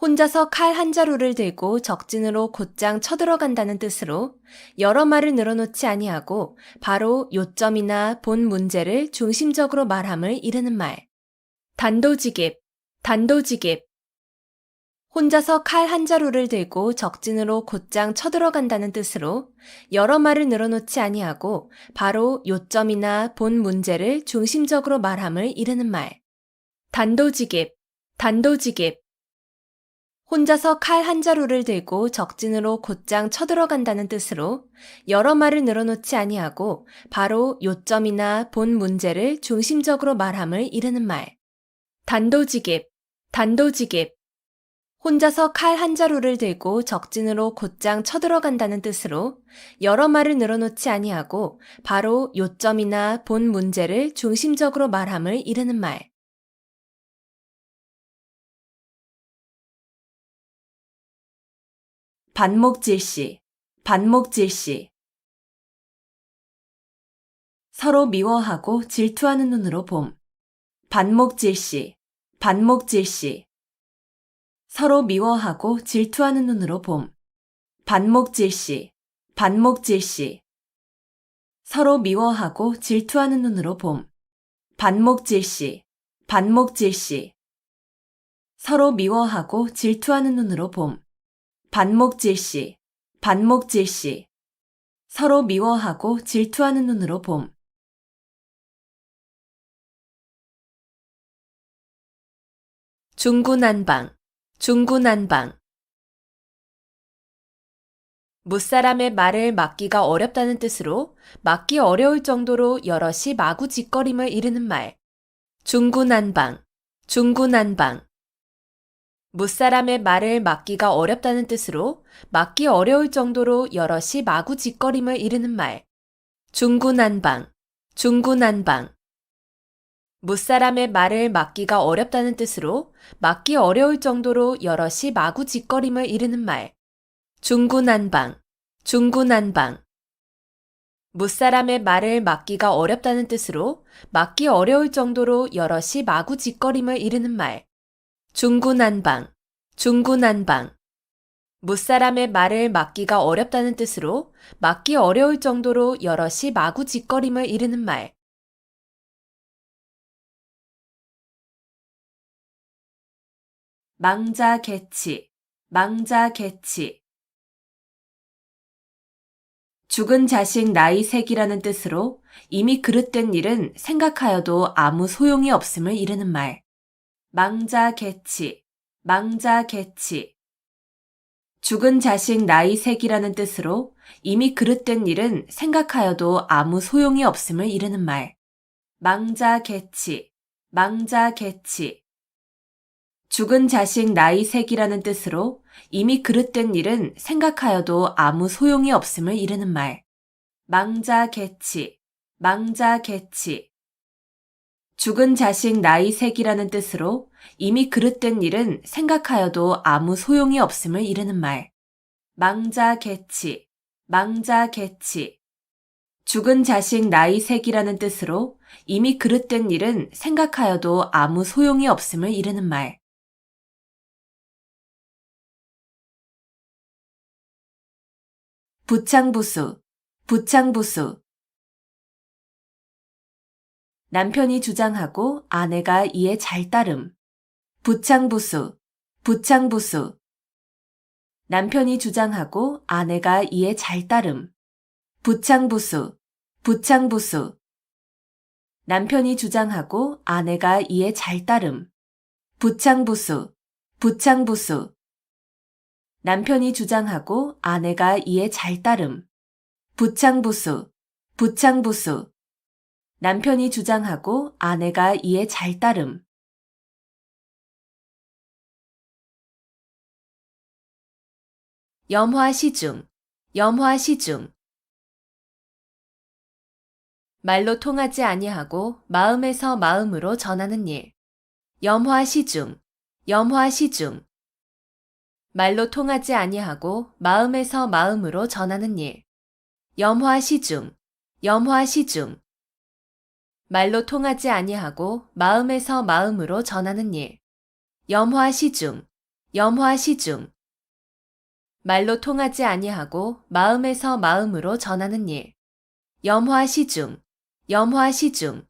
혼자서 칼 한 자루를 들고 적진으로 곧장 쳐들어간다는 뜻으로 여러 말을 늘어놓지 아니하고 바로 요점이나 본 문제를 중심적으로 말함을 이르는 말. 단도직입, 단도직입. 혼자서 칼 한 자루를 들고 적진으로 곧장 쳐들어간다는 뜻으로 여러 말을 늘어놓지 아니하고 바로 요점이나 본 문제를 중심적으로 말함을 이르는 말. 단도직입, 단도직입. 혼자서 칼 한 자루를 들고 적진으로 곧장 쳐들어간다는 뜻으로 여러 말을 늘어놓지 아니하고 바로 요점이나 본 문제를 중심적으로 말함을 이르는 말. 단도직입, 단도직입. 혼자서 칼 한 자루를 들고 적진으로 곧장 쳐들어간다는 뜻으로 여러 말을 늘어놓지 아니하고 바로 요점이나 본 문제를 중심적으로 말함을 이르는 말. 반목질시, 반목질시. 서로 미워하고 질투하는 눈으로 봄. 반목질시, 반목질시. 서로 미워하고 질투하는 눈으로 봄. 반목질시, 반목질시. 서로 미워하고 질투하는 눈으로 봄. 반목질시, 반목질시. 서로 미워하고 질투하는 눈으로 봄. 반목질시, 반목질시. 서로 미워하고 질투하는 눈으로 봄. 중구난방, 중구난방. 무사람의 말을 막기가 어렵다는 뜻으로 막기 어려울 정도로 여럿이 마구짓거림을 이르는 말. 중구난방, 중구난방. 무사람의 말을 막기가 어렵다는 뜻으로 막기 어려울 정도로 여럿이 마구짓거림을 이르는 말. 중구난방, 중구난방. 무사람의 말을 막기가 어렵다는 뜻으로 막기 어려울 정도로 여럿이 마구짓거림을 이르는 말. 중구난방, 중구난방. 무사람의 말을 막기가 어렵다는 뜻으로 막기 어려울 정도로 여럿이 마구짓거림을 이르는 말. 중구난방, 중구난방. 무사람의 말을 막기가 어렵다는 뜻으로 막기 어려울 정도로 여럿이 마구짓거림을 이르는 말. 망자개치, 망자개치. 죽은 자식 나이 색이라는 뜻으로 이미 그릇된 일은 생각하여도 아무 소용이 없음을 이르는 말. 망자개치, 망자개치. 죽은 자식 나이 색이라는 뜻으로 이미 그릇된 일은 생각하여도 아무 소용이 없음을 이르는 말. 망자개치, 망자개치. 죽은 자식 나이 색이라는 뜻으로 이미 그릇된 일은 생각하여도 아무 소용이 없음을 이르는 말. 망자개치, 망자개치. 죽은 자식 나이 색이라는 뜻으로 이미 그릇된 일은 생각하여도 아무 소용이 없음을 이르는 말. 망자개치, 망자개치. 죽은 자식 나이 색이라는 뜻으로 이미 그릇된 일은 생각하여도 아무 소용이 없음을 이르는 말. 부창부수, 부창부수. 남편이 주장하고 아내가 이에 잘 따름. 부창부수, 부창부수. 남편이 주장하고 아내가 이에 잘 따름. 부창부수, 부창부수. 남편이 주장하고 아내가 이에 잘 따름. 부창부수, 부창부수. 남편이 주장하고 아내가 이에 잘 따름. 부창부수, 부창부수. 남편이 주장하고 아내가 이에 잘 따름. 염화시중, 염화시중. 말로 통하지 아니하고 마음에서 마음으로 전하는 일. 염화시중, 염화시중. 말로 통하지 아니하고 마음에서 마음으로 전하는 일. 염화시중, 염화시중. 말로 통하지 아니하고 마음에서 마음으로 전하는 일. 염화시중, 염화시중. 말로 통하지 아니하고 마음에서 마음으로 전하는 일. 염화시중, 염화시중.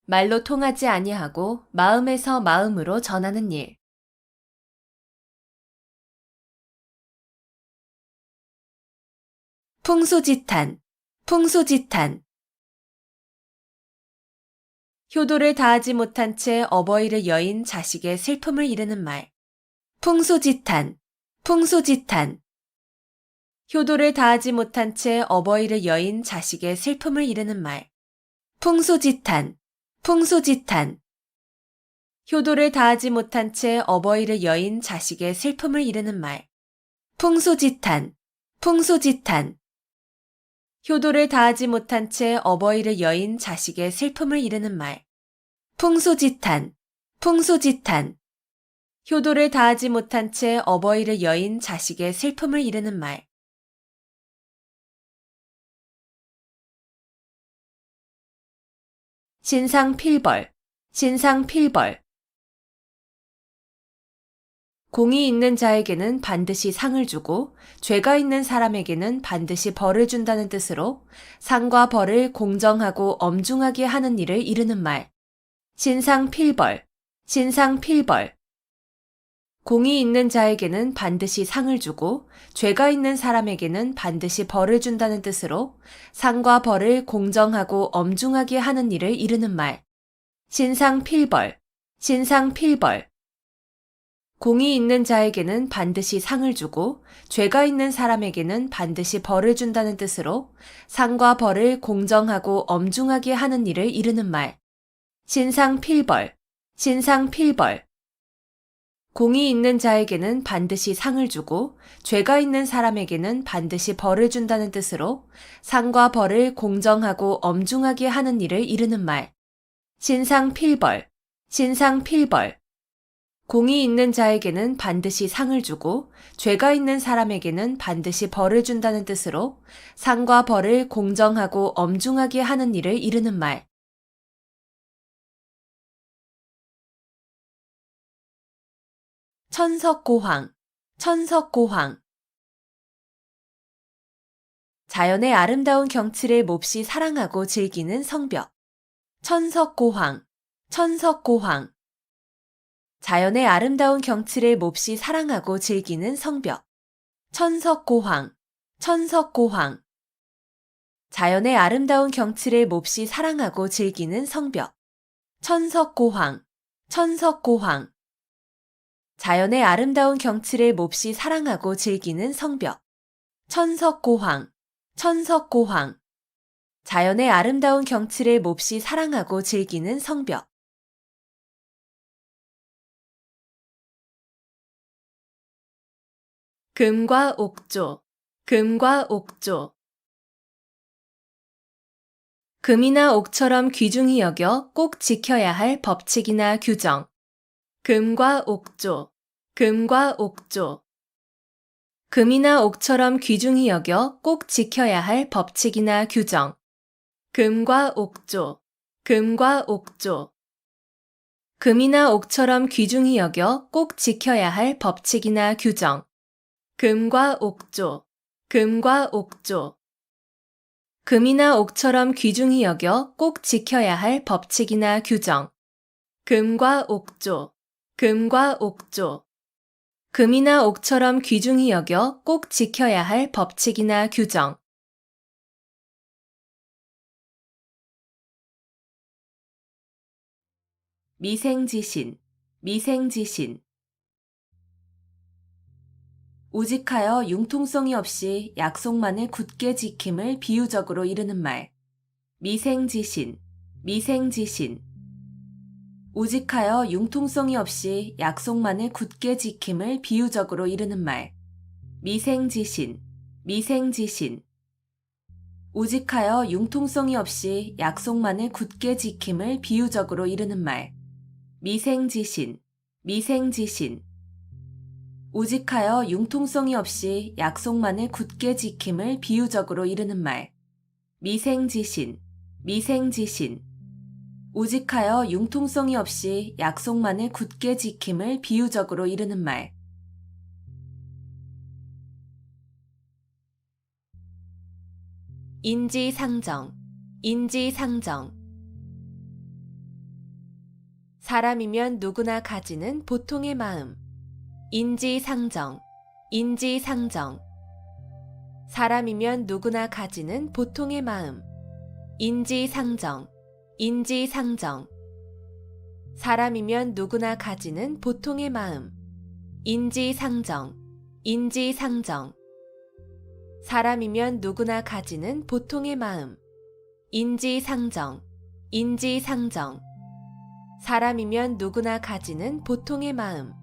말로 통하지 아니하고 마음에서 마음으로 전하는 일. 풍수지탄, 풍수지탄. 효도를 다하지 못한 채 어버이를 여인 자식의 슬픔을 이르는 말. 풍수지탄, 풍수지탄. 효도를 다하지 못한 채 어버이를 여인 자식의 슬픔을 이르는 말. 풍수지탄, 풍수지탄. 효도를 다하지 못한 채 어버이를 여인 자식의 슬픔을 이르는 말. 풍수지탄, 풍수지탄. 효도를 다하지 못한 채 어버이를 여인 자식의 슬픔을 이르는 말. 풍수지탄, 풍수지탄. 효도를 다하지 못한 채 어버이를 여인 자식의 슬픔을 이르는 말. 신상필벌, 신상필벌. 공이 있는 자에게는 반드시 상을 주고 죄가 있는 사람에게는 반드시 벌을 준다는 뜻으로 상과 벌을 공정하고 엄중하게 하는 일을 이르는 말. 신상필벌, 신상필벌. 공이 있는 자에게는 반드시 상을 주고 죄가 있는 사람에게는 반드시 벌을 준다는 뜻으로 상과 벌을 공정하고 엄중하게 하는 일을 이르는 말. 신상필벌, 신상필벌. 공이 있는 자에게는 반드시 상을 주고 죄가 있는 사람에게는 반드시 벌을 준다는 뜻으로 상과 벌을 공정하고 엄중하게 하는 일을 이르는 말. 신상필벌, 신상필벌. 공이 있는 자에게는 반드시 상을 주고 죄가 있는 사람에게는 반드시 벌을 준다는 뜻으로 상과 벌을 공정하고 엄중하게 하는 일을 이르는 말. 신상필벌, 신상필벌. 공이 있는 자에게는 반드시 상을 주고 죄가 있는 사람에게는 반드시 벌을 준다는 뜻으로 상과 벌을 공정하고 엄중하게 하는 일을 이르는 말. 천석고황, 천석고황. 자연의 아름다운 경치를 몹시 사랑하고 즐기는 성벽. 천석고황, 천석고황. 자연의 아름다운 경치를 몹시 사랑하고 즐기는 성벽. 천석고황, 천석고황. 자연의 아름다운 경치를 몹시 사랑하고 즐기는 성벽. 천석고황, 천석고황. 자연의 아름다운 경치를 몹시 사랑하고 즐기는 성벽. 천석고황, 천석고황. 자연의 아름다운 경치를 몹시 사랑하고 즐기는 성벽. 금과 옥조, 금과 옥조. 금이나 옥처럼 귀중히 여겨 꼭 지켜야 할 법칙이나 규정. 금과 옥조, 금과 옥조. 금이나 옥처럼 귀중히 여겨 꼭 지켜야 할 법칙이나 규정. 금과 옥조, 금과 옥조. 금이나 옥처럼 귀중히 여겨 꼭 지켜야 할 법칙이나 규정. 금과 옥조, 금과 옥조. 금이나 옥처럼 귀중히 여겨 꼭 지켜야 할 법칙이나 규정. 금과 옥조, 금과 옥조. 금이나 옥처럼 귀중히 여겨 꼭 지켜야 할 법칙이나 규정. 미생지신, 미생지신. 우직하여 융통성이 없이 약속만을 굳게 지킴을 비유적으로 이르는 말. 미생지신, 미생지신. 우직하여 융통성이 없이 약속만을 굳게 지킴을 비유적으로 이르는 말. 미생지신, 미생지신. 우직하여 융통성이 없이 약속만을 굳게 지킴을 비유적으로 이르는 말. 미생지신, 미생지신. 우직하여 융통성이 없이 약속만을 굳게 지킴을 비유적으로 이르는 말. 미생지신, 미생지신. 우직하여 융통성이 없이 약속만을 굳게 지킴을 비유적으로 이르는 말. 인지상정, 인지상정. 사람이면 누구나 가지는 보통의 마음. 인지상정, 인지상정. 사람이면 누구나 가지는 보통의 마음. 인지상정, 인지상정. 사람이면 누구나 가지는 보통의 마음. 인지상정, 인지상정. 사람이면 누구나 가지는 보통의 마음. 인지상정, 인지상정. 사람이면 누구나 가지는 보통의 마음.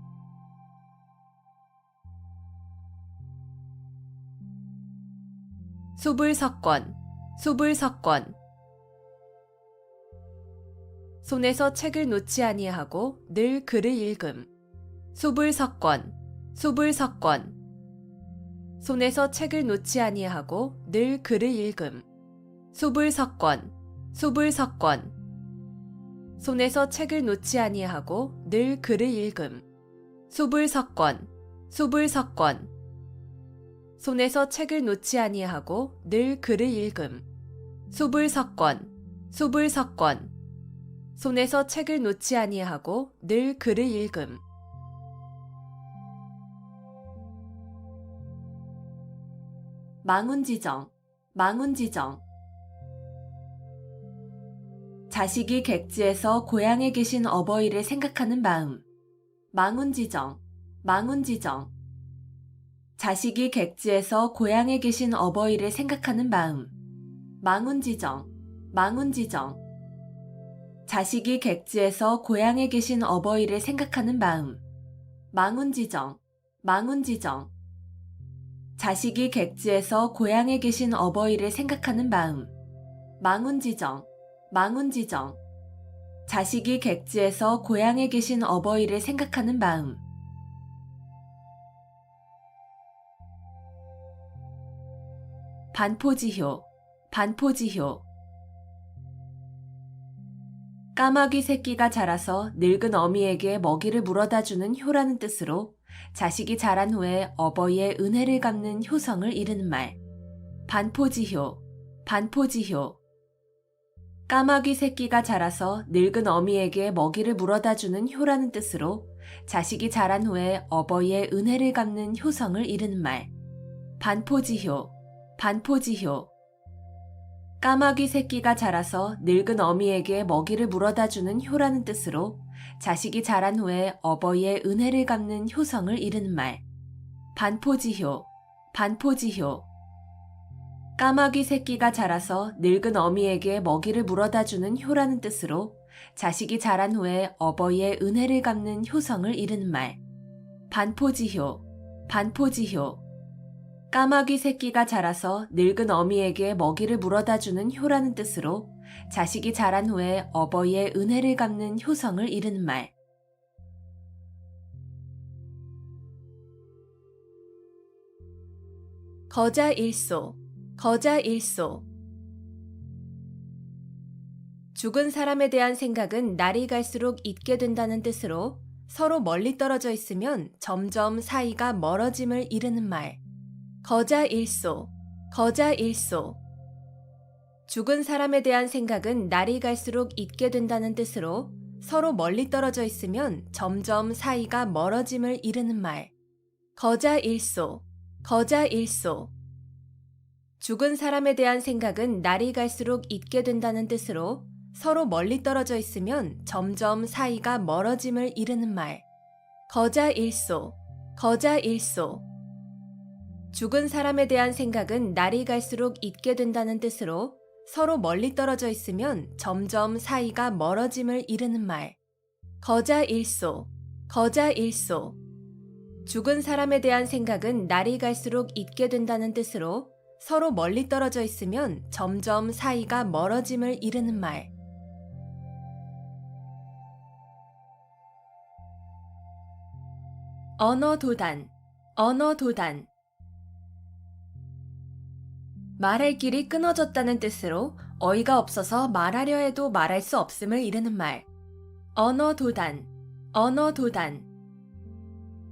수불석권, 수불석권. 손에서 책을 놓지 아니하고 늘 글을 읽음. 수불석권, 수불석권. 손에서 책을 놓지 아니하고 늘 글을 읽음. 수불석권, 수불석권. 손에서 책을 놓지 아니하고 늘 글을 읽음. 수불석권, 수불석권. 손에서 책을 놓지 아니하고 늘 글을 읽음. 수불석권, 수불석권. 손에서 책을 놓지 아니하고 늘 글을 읽음. 망운지정, 망운지정. 자식이 객지에서 고향에 계신 어버이를 생각하는 마음. 망운지정, 망운지정. 자식이 객지에서 고향에 계신 어버이를 생각하는 마음. 망운지정, 망운지정. 자식이 객지에서 고향에 계신 어버이를 생각하는 마음. 망운지정, 망운지정. 자식이 객지에서 고향에 계신 어버이를 생각하는 마음. 망운지정, 망운지정. 자식이 객지에서 고향에 계신 어버이를 생각하는 마음. 반포지효, 반포지효. 까마귀 새끼가 자라서 늙은 어미에게 먹이를 물어다주는 효라는 뜻으로 자식이 자란 후에 어버이의 은혜를 갚는 효성을 이르는 말. 반포지효, 반포지효. 까마귀 새끼가 자라서 늙은 어미에게 먹이를 물어다주는 효라는 뜻으로 자식이 자란 후에 어버이의 은혜를 갚는 효성을 이르는 말. 반포지효, 반포지효. 까마귀 새끼가 자라서 늙은 어미에게 먹이를 물어다주는 효라는 뜻으로 자식이 자란 후에 어버이의 은혜를 갚는 효성을 이르는 말. 반포지효, 반포지효. 까마귀 새끼가 자라서 늙은 어미에게 먹이를 물어다주는 효라는 뜻으로 자식이 자란 후에 어버이의 은혜를 갚는 효성을 이르는 말. 반포지효, 반포지효. 까마귀 새끼가 자라서 늙은 어미에게 먹이를 물어다주는 효라는 뜻으로 자식이 자란 후에 어버이의 은혜를 갚는 효성을 이르는 말. 거자일소, 거자일소. 죽은 사람에 대한 생각은 날이 갈수록 잊게 된다는 뜻으로 서로 멀리 떨어져 있으면 점점 사이가 멀어짐을 이르는 말. 거자일소, 거자일소. 죽은 사람에 대한 생각은 날이 갈수록 잊게 된다는 뜻으로 서로 멀리 떨어져 있으면 점점 사이가 멀어짐을 이르는 말. 거자일소, 거자일소. 죽은 사람에 대한 생각은 날이 갈수록 잊게 된다는 뜻으로 서로 멀리 떨어져 있으면 점점 사이가 멀어짐을 이르는 말. 거자일소, 거자일소. 죽은 사람에 대한 생각은 날이 갈수록 잊게 된다는 뜻으로 서로 멀리 떨어져 있으면 점점 사이가 멀어짐을 이르는 말. 거자일소, 거자일소. 죽은 사람에 대한 생각은 날이 갈수록 잊게 된다는 뜻으로 서로 멀리 떨어져 있으면 점점 사이가 멀어짐을 이르는 말. 언어도단, 언어도단. 말할 길이 끊어졌다는 뜻으로 어이가 없어서 말하려 해도 말할 수 없음을 이르는 말. 언어도단, 언어도단.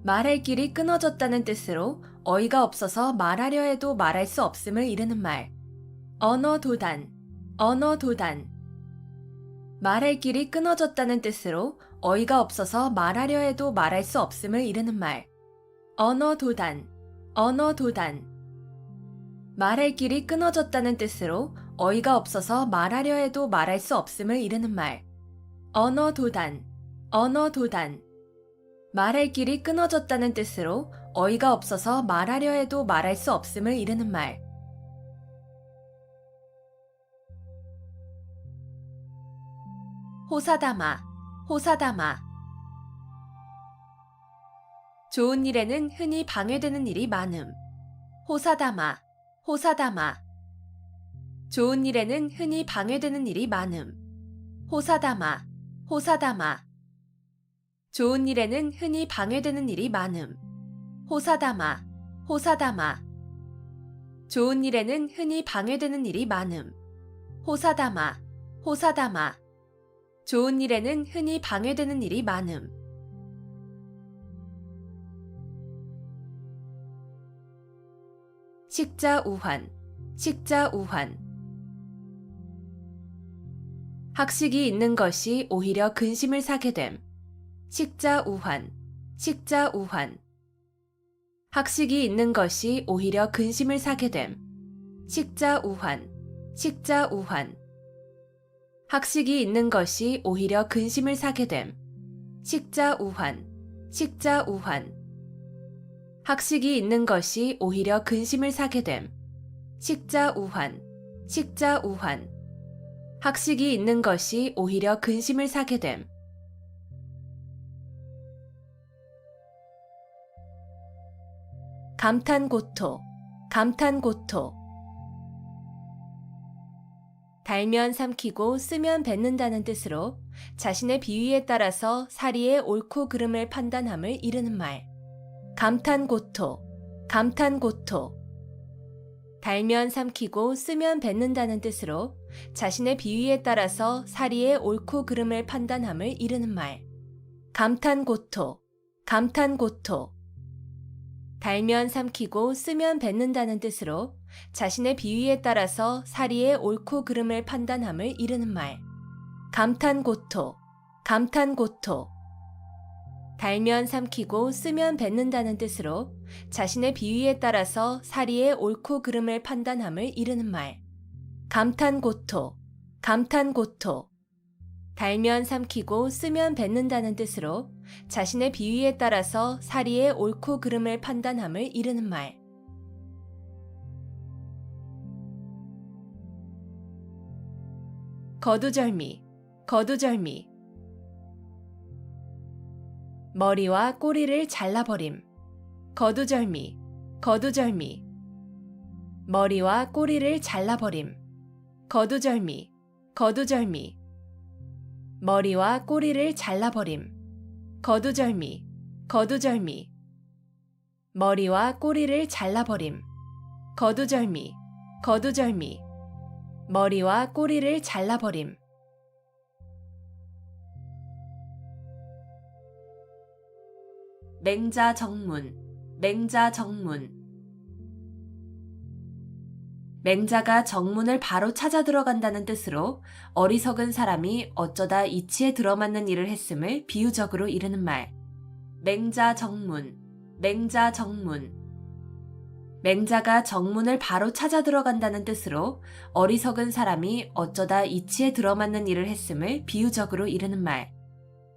말할 길이 끊어졌다는 뜻으로 어이가 없어서 말하려 해도 말할 수 없음을 이르는 말. 언어도단, 언어도단. 말할 길이 끊어졌다는 뜻으로 어이가 없어서 말하려 해도 말할 수 없음을 이르는 말. 언어도단, 언어도단. 말할 길이 끊어졌다는 뜻으로 어이가 없어서 말하려 해도 말할 수 없음을 이르는 말. 언어도단, 언어도단. 말할 길이 끊어졌다는 뜻으로 어이가 없어서 말하려 해도 말할 수 없음을 이르는 말. 호사다마, 호사다마. 좋은 일에는 흔히 방해되는 일이 많음. 호사다마, 호사다마. 좋은 일에는 흔히 방해되는 일이 많음. 호사다마, 호사다마. 좋은 일에는 흔히 방해되는 일이 많음. 호사다마, 호사다마. 좋은 일에는 흔히 방해되는 일이 많음. 호사다마, 호사다마. 좋은 일에는 흔히 방해되는 일이 많음. 식자우환, 식자우환. 학식이 있는 것이 오히려 근심을 사게 됨. 식자우환, 식자우환. 학식이 있는 것이 오히려 근심을 사게 됨. 식자우환, 식자우환. 학식이 있는 것이 오히려 근심을 사게 됨. 식자우환, 식자우환. 학식이 있는 것이 오히려 근심을 사게 됨. 식자우환, 식자우환. 학식이 있는 것이 오히려 근심을 사게 됨. 감탄고토, 감탄고토. 달면 삼키고 쓰면 뱉는다는 뜻으로 자신의 비위에 따라서 사리의 옳고 그름을 판단함을 이르는 말. 감탄고토, 감탄고토. 달면 삼키고 쓰면 뱉는다는 뜻으로 자신의 비위에 따라서 사리의 옳고 그름을 판단함을 이르는 말. 감탄고토, 감탄고토. 달면 삼키고 쓰면 뱉는다는 뜻으로 자신의 비위에 따라서 사리의 옳고 그름을 판단함을 이르는 말. 감탄고토, 감탄고토. 달면 삼키고 쓰면 뱉는다는 뜻으로 자신의 비위에 따라서 사리의 옳고 그름을 판단함을 이르는 말. 감탄고토, 감탄고토. 달면 삼키고 쓰면 뱉는다는 뜻으로 자신의 비위에 따라서 사리의 옳고 그름을 판단함을 이르는 말. 거두절미, 거두절미. 머리와 꼬리를 잘라버림. 거두절미, 거두절미. 머리와 꼬리를 잘라버림. 거두절미, 거두절미. 머리와 꼬리를 잘라버림. 거두절미, 거두절미. 머리와 꼬리를 잘라버림. 거두절미, 거두절미. 머리와 꼬리를 잘라버림. 맹자정문, 맹자정문. 맹자가 정문을 바로 찾아 들어간다는 뜻으로 어리석은 사람이 어쩌다 이치에 들어맞는 일을 했음을 비유적으로 이르는 말. 맹자정문, 맹자정문. 맹자가 정문을 바로 찾아 들어간다는 뜻으로 어리석은 사람이 어쩌다 이치에 들어맞는 일을 했음을 비유적으로 이르는 말.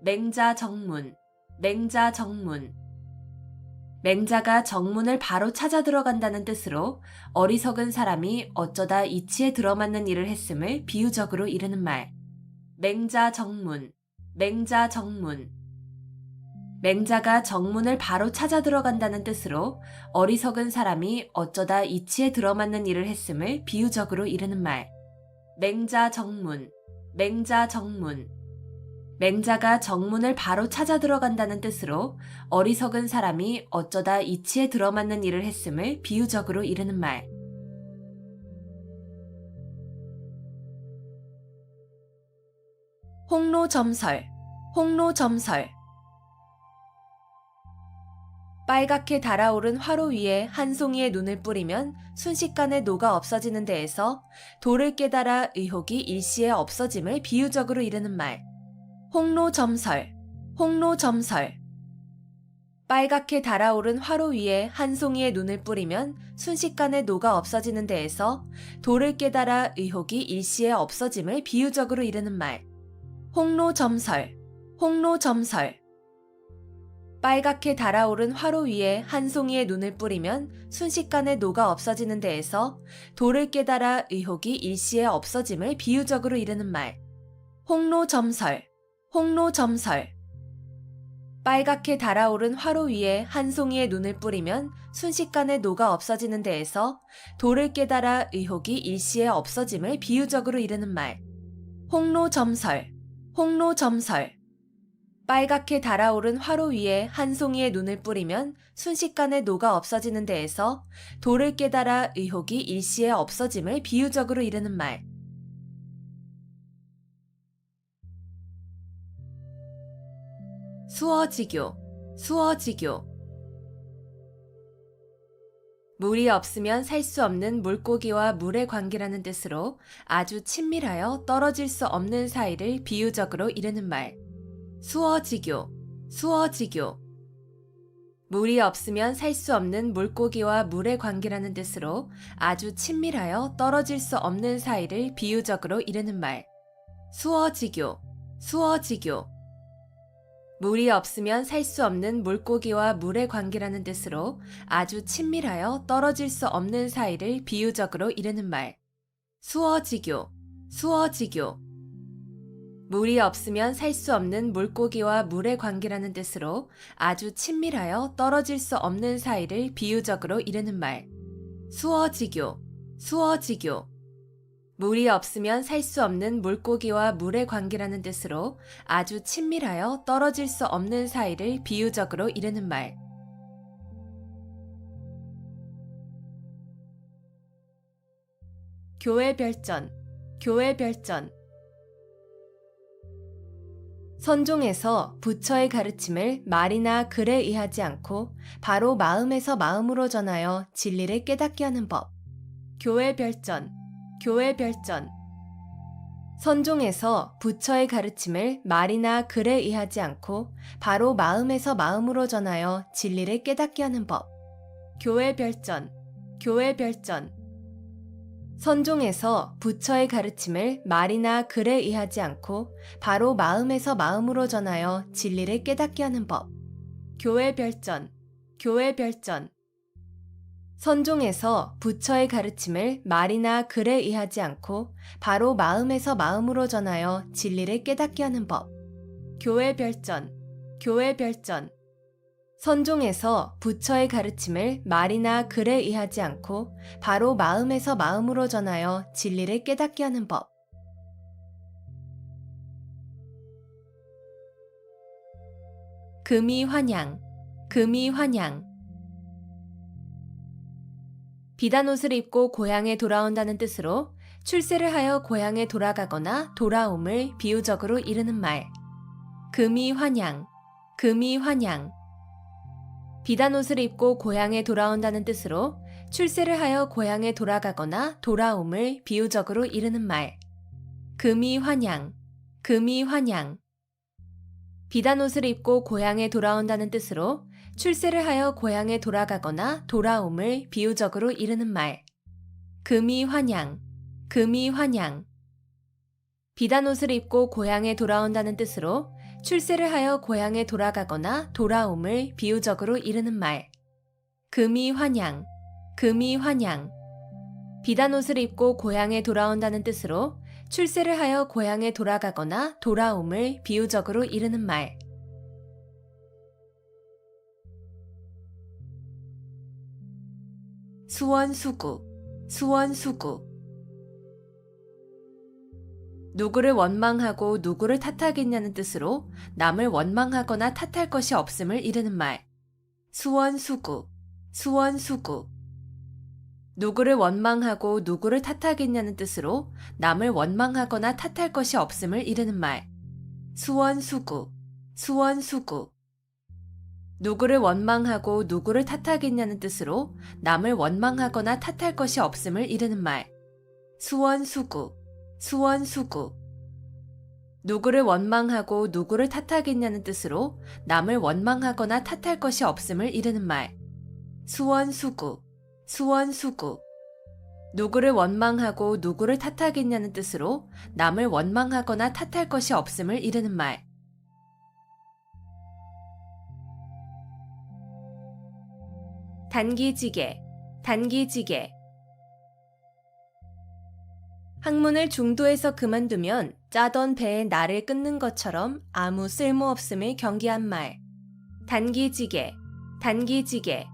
맹자정문, 맹자정문. 맹자가 정문을 바로 찾아 들어간다는 뜻으로 어리석은 사람이 어쩌다 이치에 들어맞는 일을 했음을 비유적으로 이르는 말. 맹자정문, 맹자정문. 맹자가 정문을 바로 찾아 들어간다는 뜻으로 어리석은 사람이 어쩌다 이치에 들어맞는 일을 했음을 비유적으로 이르는 말. 맹자정문, 맹자정문. 맹자가 정문을 바로 찾아 들어간다는 뜻으로 어리석은 사람이 어쩌다 이치에 들어맞는 일을 했음을 비유적으로 이르는 말. 홍로점설, 홍로점설. 빨갛게 달아오른 화로 위에 한 송이의 눈을 뿌리면 순식간에 녹아 없어지는 데에서 도를 깨달아 의혹이 일시에 없어짐을 비유적으로 이르는 말. 홍로점설, 홍로점설. 빨갛게 달아오른 화로 위에 한 송이의 눈을 뿌리면 순식간에 녹아 없어지는 데에서 도를 깨달아 의혹이 일시에 없어짐을 비유적으로 이르는 말. 홍로점설, 홍로점설. 빨갛게 달아오른 화로 위에 한 송이의 눈을 뿌리면 순식간에 녹아 없어지는 데에서 도를 깨달아 의혹이 일시에 없어짐을 비유적으로 이르는 말. 홍로점설, 홍로점설. 빨갛게 달아오른 화로 위에 한 송이의 눈을 뿌리면 순식간에 녹아 없어지는 데에서 도를 깨달아 의혹이 일시에 없어짐을 비유적으로 이르는 말. 홍로점설, 홍로점설. 빨갛게 달아오른 화로 위에 한 송이의 눈을 뿌리면 순식간에 녹아 없어지는 데에서 도를 깨달아 의혹이 일시에 없어짐을 비유적으로 이르는 말. 수어지교, 수어지교. 물이 없으면 살 수 없는 물고기와 물의 관계라는 뜻으로 아주 친밀하여 떨어질 수 없는 사이를 비유적으로 이르는 말. 수어지교, 수어지교. 물이 없으면 살 수 없는 물고기와 물의 관계라는 뜻으로 아주 친밀하여 떨어질 수 없는 사이를 비유적으로 이르는 말. 수어지교, 수어지교. 물이 없으면 살 수 없는 물고기와 물의 관계라는 뜻으로 아주 친밀하여 떨어질 수 없는 사이를 비유적으로 이르는 말. 수어지교, 수어지교. 물이 없으면 살 수 없는 물고기와 물의 관계라는 뜻으로 아주 친밀하여 떨어질 수 없는 사이를 비유적으로 이르는 말. 수어지교, 수어지교. 물이 없으면 살 수 없는 물고기와 물의 관계라는 뜻으로 아주 친밀하여 떨어질 수 없는 사이를 비유적으로 이르는 말. 교회별전, 교회별전. 선종에서 부처의 가르침을 말이나 글에 의하지 않고 바로 마음에서 마음으로 전하여 진리를 깨닫게 하는 법. 교회별전, 교회별전. 선종에서 부처의 가르침을 말이나 글에 의하지 않고 바로 마음에서 마음으로 전하여 진리를 깨닫게 하는 법. 교회별전, 교회별전. 선종에서 부처의 가르침을 말이나 글에 의하지 않고 바로 마음에서 마음으로 전하여 진리를 깨닫게 하는 법. 교회별전, 교회별전. 선종에서 부처의 가르침을 말이나 글에 의하지 않고 바로 마음에서 마음으로 전하여 진리를 깨닫게 하는 법. 교회별전, 교회별전. 선종에서 부처의 가르침을 말이나 글에 의하지 않고 바로 마음에서 마음으로 전하여 진리를 깨닫게 하는 법. 금이환양, 금이환양. 비단 옷을 입고 고향에 돌아온다는 뜻으로 출세를 하여 고향에 돌아가거나 돌아옴을 비유적으로 이르는 말. 금이 환양, 금이 환양. 비단 옷을 입고 고향에 돌아온다는 뜻으로 출세를 하여 고향에 돌아가거나 돌아옴을 비유적으로 이르는 말. 금이 환양, 금이 환양. 비단 옷을 입고 고향에 돌아온다는 뜻으로 출세를 하여 고향에 돌아가거나 돌아옴을 비유적으로 이르는 말. 금이 환양, 금이 환양. 비단 옷을 입고 고향에 돌아온다는 뜻으로 출세를 하여 고향에 돌아가거나 돌아옴을 비유적으로 이르는 말. 금이 환양, 금이 환양. 비단 옷을 입고 고향에 돌아온다는 뜻으로 출세를 하여 고향에 돌아가거나 돌아옴을 비유적으로 이르는 말. 수원수구, 수원수구. 누구를 원망하고 누구를 탓하겠냐는 뜻으로 남을 원망하거나 탓할 것이 없음을 이르는 말. 수원수구, 수원수구. 누구를 원망하고 누구를 탓하겠냐는 뜻으로 남을 원망하거나 탓할 것이 없음을 이르는 말. 수원수구, 수원수구. 누구를 원망하고 누구를 탓하겠냐는 뜻으로 남을 원망하거나 탓할 것이 없음을 이르는 말. 수원수구, 수원수구. 누구를 원망하고 누구를 탓하겠냐는 뜻으로 남을 원망하거나 탓할 것이 없음을 이르는 말. 수원수구, 수원수구. 누구를 원망하고 누구를 탓하겠냐는 뜻으로 남을 원망하거나 탓할 것이 없음을 이르는 말. 단기지개, 단기지개. 학문을 중도에서 그만두면 짜던 배에 나를 끊는 것처럼 아무 쓸모없음을 경계한 말. 단기지개, 단기지개.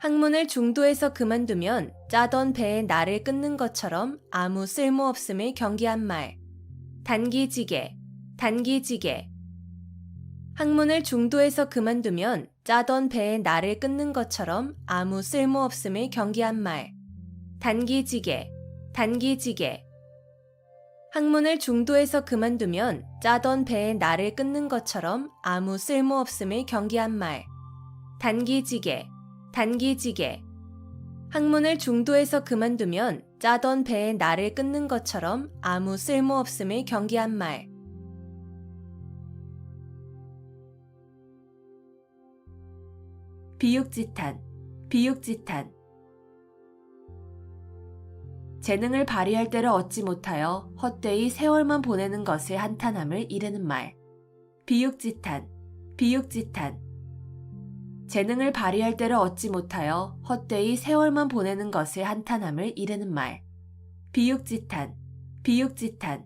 학문을 중도에서 그만두면 짜던 배에 나를 끊는 것처럼 아무 쓸모없음을 경계한 말. 단기지개, 단기지개. 학문을 중도에서 그만두면 짜던 배에 나를 끊는 것처럼 아무 쓸모없음을 경계한 말. 단기지개, 단기지개. 학문을 중도에서 그만두면 짜던 배에 나를 끊는 것처럼 아무 쓸모없음을 경계한 말. 단기지개, 단기지개. 학문을 중도에서 그만두면 짜던 배에 나를 끊는 것처럼 아무 쓸모없음을 경계한 말. 비육지탄, 비육지탄. 재능을 발휘할 때를 얻지 못하여 헛되이 세월만 보내는 것을 한탄함을 이르는 말. 비육지탄, 비육지탄. 재능을 발휘할 때를 얻지 못하여 헛되이 세월만 보내는 것을 한탄함을 이르는 말. 비육지탄, 비육지탄.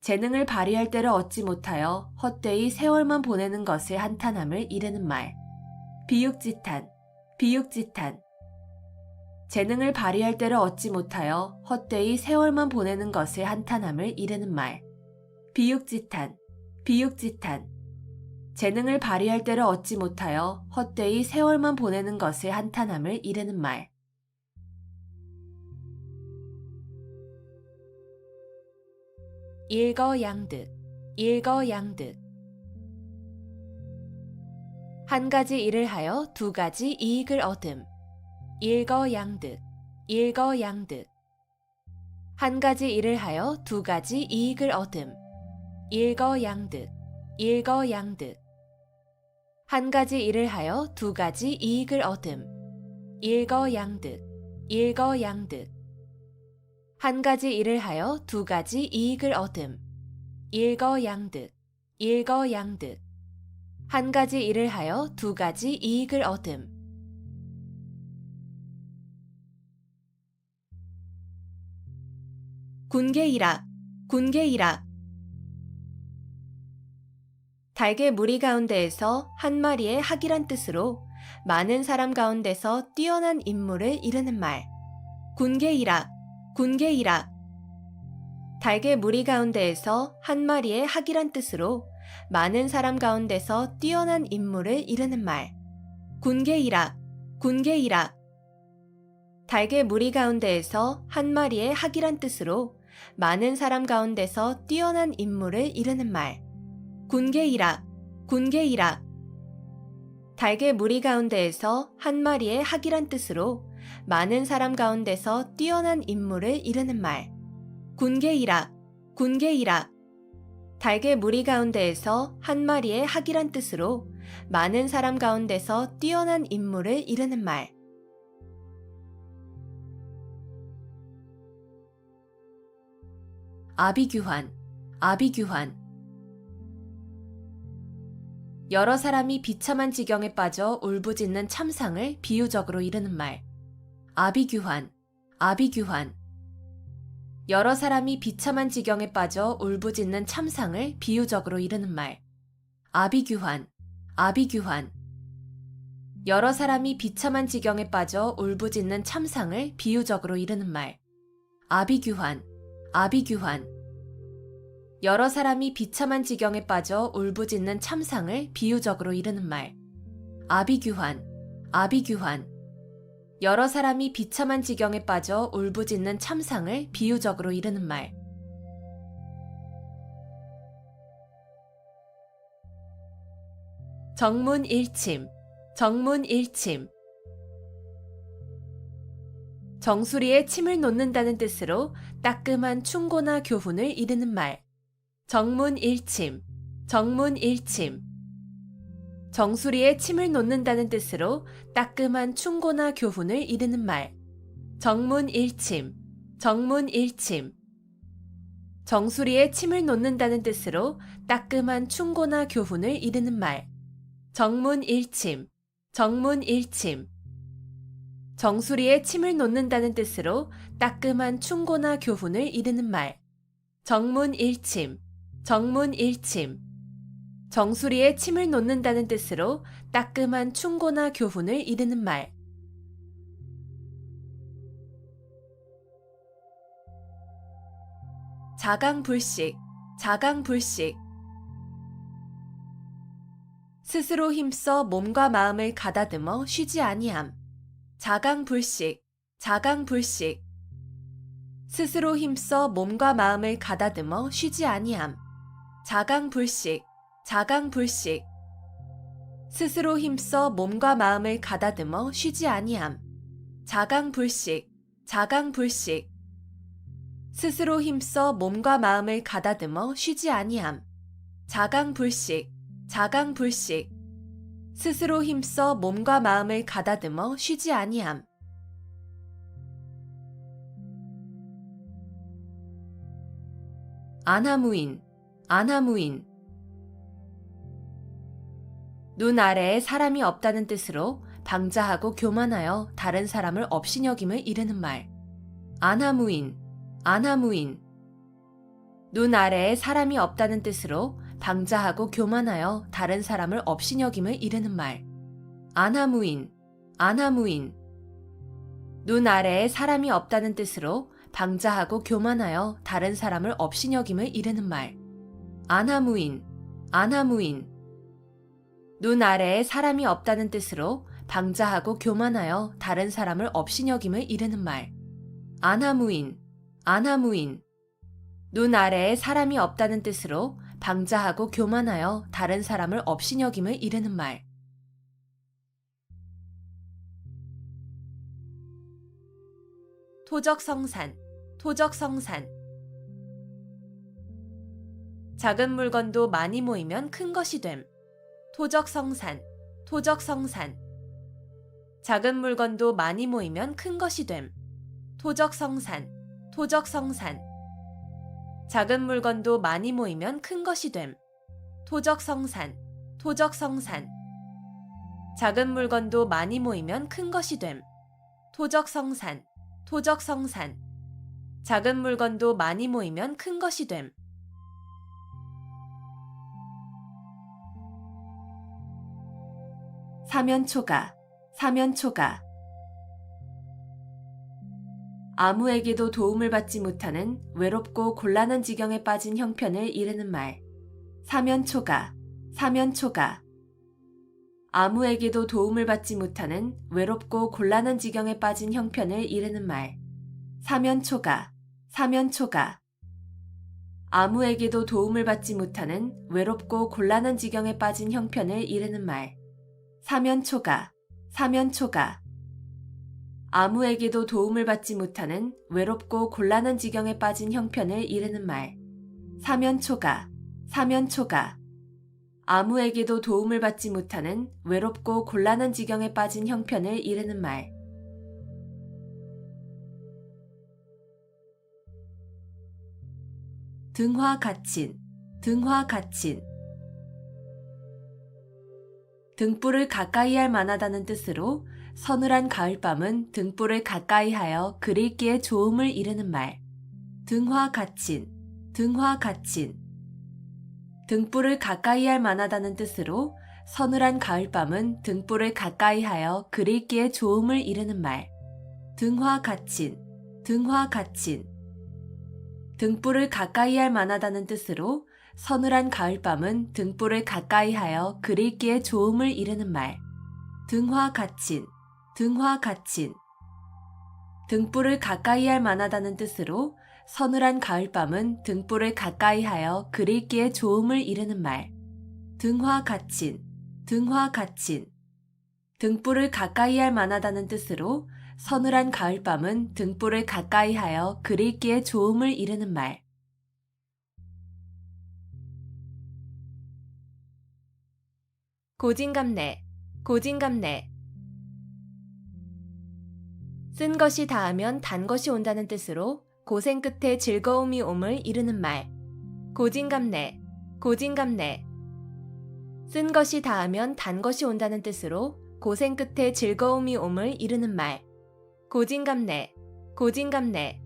재능을 발휘할 때를 얻지 못하여 헛되이 세월만 보내는 것을 한탄함을 이르는 말. 비육지탄, 비육지탄. 재능을 발휘할 때를 얻지 못하여 헛되이 세월만 보내는 것을 한탄함을 이르는 말. 비육지탄, 비육지탄. 재능을 발휘할 때를 얻지 못하여 헛되이 세월만 보내는 것을 한탄함을 이르는 말. 일거양득, 일거양득. 한 가지 일을 하여 두 가지 이익을 얻음. 일거양득, 일거양득. 한 가지 일을 하여 두 가지 이익을 얻음. 일거양득, 일거양득. 한 가지 일을 하여 두 가지 이익을 얻음. 일거양득, 일거양득. 한 가지 일을 하여 두 가지 이익을 얻음. 일거양득, 일거양득. 한 가지 일을 하여 두 가지 이익을 얻음. 군계일학, 군계일학. 달개 무리 가운데에서 한 마리의 학이란 뜻으로 많은 사람 가운데서 뛰어난 인물을 이르는 말. 군계일학, 군계일학. 달개 무리 가운데에서 한 마리의 학이란 뜻으로 많은 사람 가운데서 뛰어난 인물을 이르는 말. 군계일학, 군계일학. 달개 무리 가운데에서 한 마리의 학이란 뜻으로 많은 사람 가운데서 뛰어난 인물을 이르는 말. 군계일학, 군계일학. 달개 무리 가운데에서 한 마리의 학이란 뜻으로 많은 사람 가운데서 뛰어난 인물을 이르는 말. 군계일학, 군계일학. 달개 무리 가운데에서 한 마리의 학이란 뜻으로 많은 사람 가운데서 뛰어난 인물을 이르는 말. 아비규환, 아비규환. 여러 사람이 비참한 지경에 빠져 울부짖는 참상을 비유적으로 이르는 말. 아비규환, 아비규환. 여러 사람이 비참한 지경에 빠져 울부짖는 참상을 비유적으로 이르는 말. 아비규환, 아비규환. 여러 사람이 비참한 지경에 빠져 울부짖는 참상을 비유적으로 이르는 말. 아비규환, 아비규환. 여러 사람이 비참한 지경에 빠져 울부짖는 참상을 비유적으로 이르는 말. 아비규환, 아비규환. 여러 사람이 비참한 지경에 빠져 울부짖는 참상을 비유적으로 이르는 말. 정문일침, 정문일침. 정수리에 침을 놓는다는 뜻으로 따끔한 충고나 교훈을 이르는 말. 정문일침, 정문일침. 정수리에 침을 놓는다는 뜻으로 따끔한 충고나 교훈을 이르는 말. 정문일침, 정문일침. 정수리에 침을 놓는다는 뜻으로 따끔한 충고나 교훈을 이르는 말. 정문일침, 정문일침. 정수리에 침을 놓는다는 뜻으로 따끔한 충고나 교훈을 이르는 말. 정문일침, 정문일침. 정수리에 침을 놓는다는 뜻으로 따끔한 충고나 교훈을 이르는 말. 자강불식, 자강불식. 스스로 힘써 몸과 마음을 가다듬어 쉬지 아니함. 자강불식, 자강불식. 스스로 힘써 몸과 마음을 가다듬어 쉬지 아니함. 자강불식, 자강불식. 스스로 힘써 몸과 마음을 가다듬어 쉬지 아니함. 자강불식, 자강불식. 스스로 힘써 몸과 마음을 가다듬어 쉬지 아니함. 자강불식, 자강불식. 스스로 힘써 몸과 마음을 가다듬어 쉬지 아니함. 안하무인, 안하무인. 눈 아래에 사람이 없다는 뜻으로 방자하고 교만하여 다른 사람을 업신여김을 이르는 말. 안하무인, 안하무인. 눈 아래에 사람이 없다는 뜻으로 방자하고 교만하여 다른 사람을 업신여김을 이르는 말. 안하무인, 안하무인. 눈 아래에 사람이 없다는 뜻으로 방자하고 교만하여 다른 사람을 업신여김을 이르는 말. 안하무인, 안하무인. 눈 아래에 사람이 없다는 뜻으로 방자하고 교만하여 다른 사람을 업신여김을 이르는 말. 안하무인, 안하무인. 눈 아래에 사람이 없다는 뜻으로 방자하고 교만하여 다른 사람을 업신여김을 이르는 말. 토적성산, 토적성산. 작은 물건도 많이 모이면 큰 것이 됨. 토적성산, 토적성산. 작은 물건도 많이 모이면 큰 것이 됨. 토적성산, 토적성산. 작은 물건도 많이 모이면 큰 것이 됨. 토적성산, 토적성산. 작은 물건도 많이 모이면 큰 것이 됨. 토적성산, 토적성산. 작은 물건도 많이 모이면 큰 것이 됨. 사면초가, 사면초가. 아무에게도 도움을 받지 못하는 외롭고 곤란한 지경에 빠진 형편을 이르는 말. 사면초가, 사면초가. 아무에게도 도움을 받지 못하는 외롭고 곤란한 지경에 빠진 형편을 이르는 말. 사면초가, 사면초가. 아무에게도 도움을 받지 못하는 외롭고 곤란한 지경에 빠진 형편을 이르는 말. 사면초가, 사면초가. 아무에게도 도움을 받지 못하는 외롭고 곤란한 지경에 빠진 형편을 이르는 말. 사면초가, 사면초가. 아무에게도 도움을 받지 못하는 외롭고 곤란한 지경에 빠진 형편을 이르는 말. 등화가친, 등화가친. 등불을 가까이 할 만하다는 뜻으로 서늘한 가을밤은 등불을 가까이 하여 그릴기에 좋음을 이르는 말. 등화가친, 등화가친. 등불을 가까이 할 만하다는 뜻으로 서늘한 가을밤은 등불을 가까이 하여 그릴기에 좋음을 이르는 말. 등화가친, 등화가친. 등불을 가까이 할 만하다는 뜻으로 서늘한 가을밤은 등불을 가까이 하여 그릴기에 좋음을 이르는 말. 등화가친, 등화가친. 등불을 가까이 할 만하다는 뜻으로 서늘한 가을밤은 등불을 가까이 하여 그릴기에 좋음을 이르는 말. 등화가친, 등화가친. 등불을 가까이 할 만하다는 뜻으로 서늘한 가을밤은 등불을 가까이 하여 그릴기에 좋음을 이르는 말. 고진감래, 고진감래. 쓴 것이 닿으면 단 것이 온다는 뜻으로 고생 끝에 즐거움이 옴을 이르는 말. 고진감래, 고진감래. 쓴 것이 닿으면 단 것이 온다는 뜻으로 고생 끝에 즐거움이 옴을 이르는 말. 고진감래, 고진감래.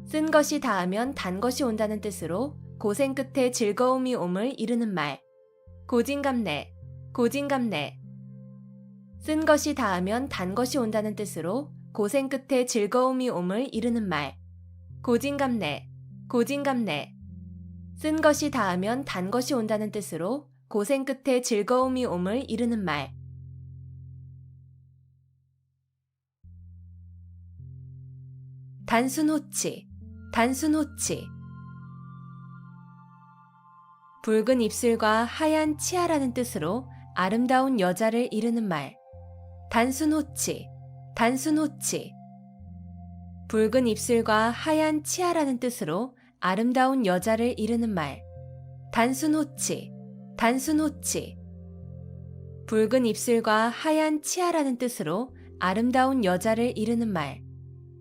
쓴 것이 닿으면 단 것이 온다는 뜻으로 고생 끝에 즐거움이 옴을 이르는 말. 고진감래, 고진감래. 쓴 것이 닿으면 단 것이 온다는 뜻으로 고생 끝에 즐거움이 옴을 이르는 말. 고진감래, 고진감래. 쓴 것이 닿으면 단 것이 온다는 뜻으로 고생 끝에 즐거움이 옴을 이르는 말. 단순호치, 단순호치. 붉은 입술과 하얀 치아라는 뜻으로 아름다운 여자를 이르는 말. 단순호치, 단순호치. 붉은 입술과 하얀 치아라는 뜻으로 아름다운 여자를 이르는 말. 단순호치, 단순호치. 붉은 입술과 하얀 치아라는 뜻으로 아름다운 여자를 이르는 말.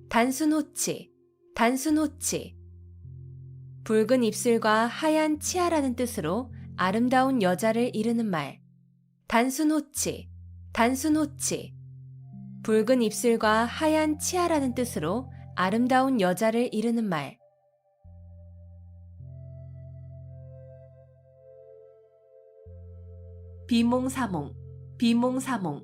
단순호치, 단순호치. 붉은 입술과 하얀 치아라는 뜻으로 아름다운 여자를 이르는 말. 단순호치, 단순호치. 붉은 입술과 하얀 치아라는 뜻으로 아름다운 여자를 이르는 말. 비몽사몽, 비몽사몽.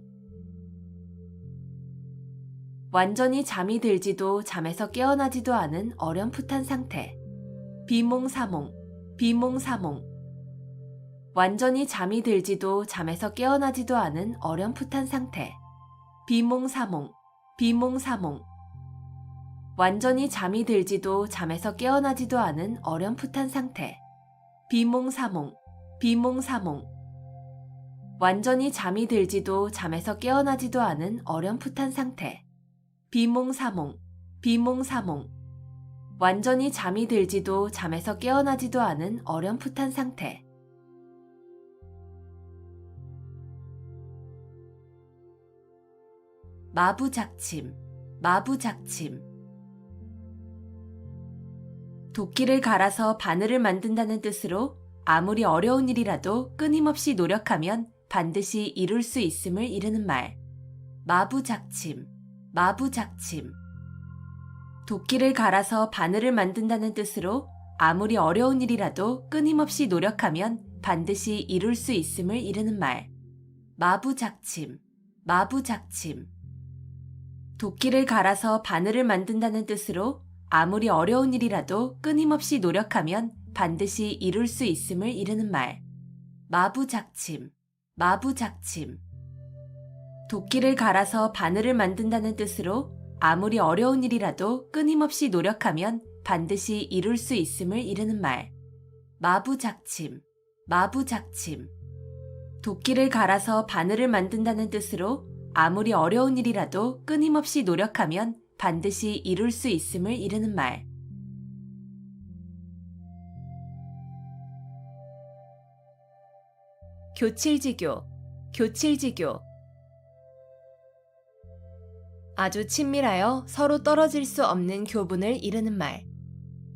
완전히 잠이 들지도 잠에서 깨어나지도 않은 어렴풋한 상태. 비몽사몽, 비몽사몽. 완전히 잠이 들지도 잠에서 깨어나지도 않은 어렴풋한 상태. 비몽사몽, 비몽사몽. 완전히 잠이 들지도 잠에서 깨어나지도 않은 어렴풋한 상태. 비몽사몽, 비몽사몽. 완전히 잠이 들지도 잠에서 깨어나지도 않은 어렴풋한 상태. 비몽사몽, 비몽사몽. 완전히 잠이 들지도 잠에서 깨어나지도 않은 어렴풋한 상태. 마부작침, 마부작침. 도끼를 갈아서 바늘을 만든다는 뜻으로 아무리 어려운 일이라도 끊임없이 노력하면 반드시 이룰 수 있음을 이르는 말. 마부작침, 마부작침. 도끼를 갈아서 바늘을 만든다는 뜻으로 아무리 어려운 일이라도 끊임없이 노력하면 반드시 이룰 수 있음을 이르는 말. 마부작침, 마부작침. 도끼를 갈아서 바늘을 만든다는 뜻으로 아무리 어려운 일이라도 끊임없이 노력하면 반드시 이룰 수 있음을 이르는 말. 마부작침, 마부작침. 도끼를 갈아서 바늘을 만든다는 뜻으로 아무리 어려운 일이라도 끊임없이 노력하면 반드시 이룰 수 있음을 이르는 말. 마부작침, 마부작침. 도끼를 갈아서 바늘을 만든다는 뜻으로 아무리 어려운 일이라도 끊임없이 노력하면 반드시 이룰 수 있음을 이르는 말. 교칠지교, 교칠지교. 아주 친밀하여 서로 떨어질 수 없는 교분을 이르는 말.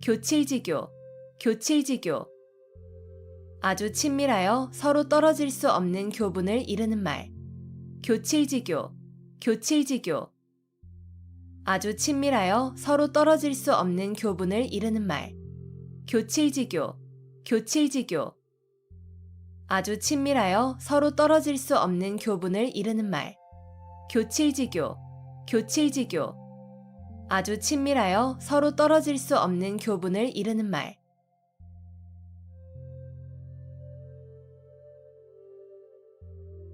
교칠지교, 교칠지교. 아주 친밀하여 서로 떨어질 수 없는 교분을 이르는 말. 교칠지교, 교칠지교. 아주 친밀하여 서로 떨어질 수 없는 교분을 이르는 말. 교칠지교, 교칠지교. 아주 친밀하여 서로 떨어질 수 없는 교분을 이르는 말. 교칠지교, 교칠지교. 아주 친밀하여 서로 떨어질 수 없는 교분을 이르는 말.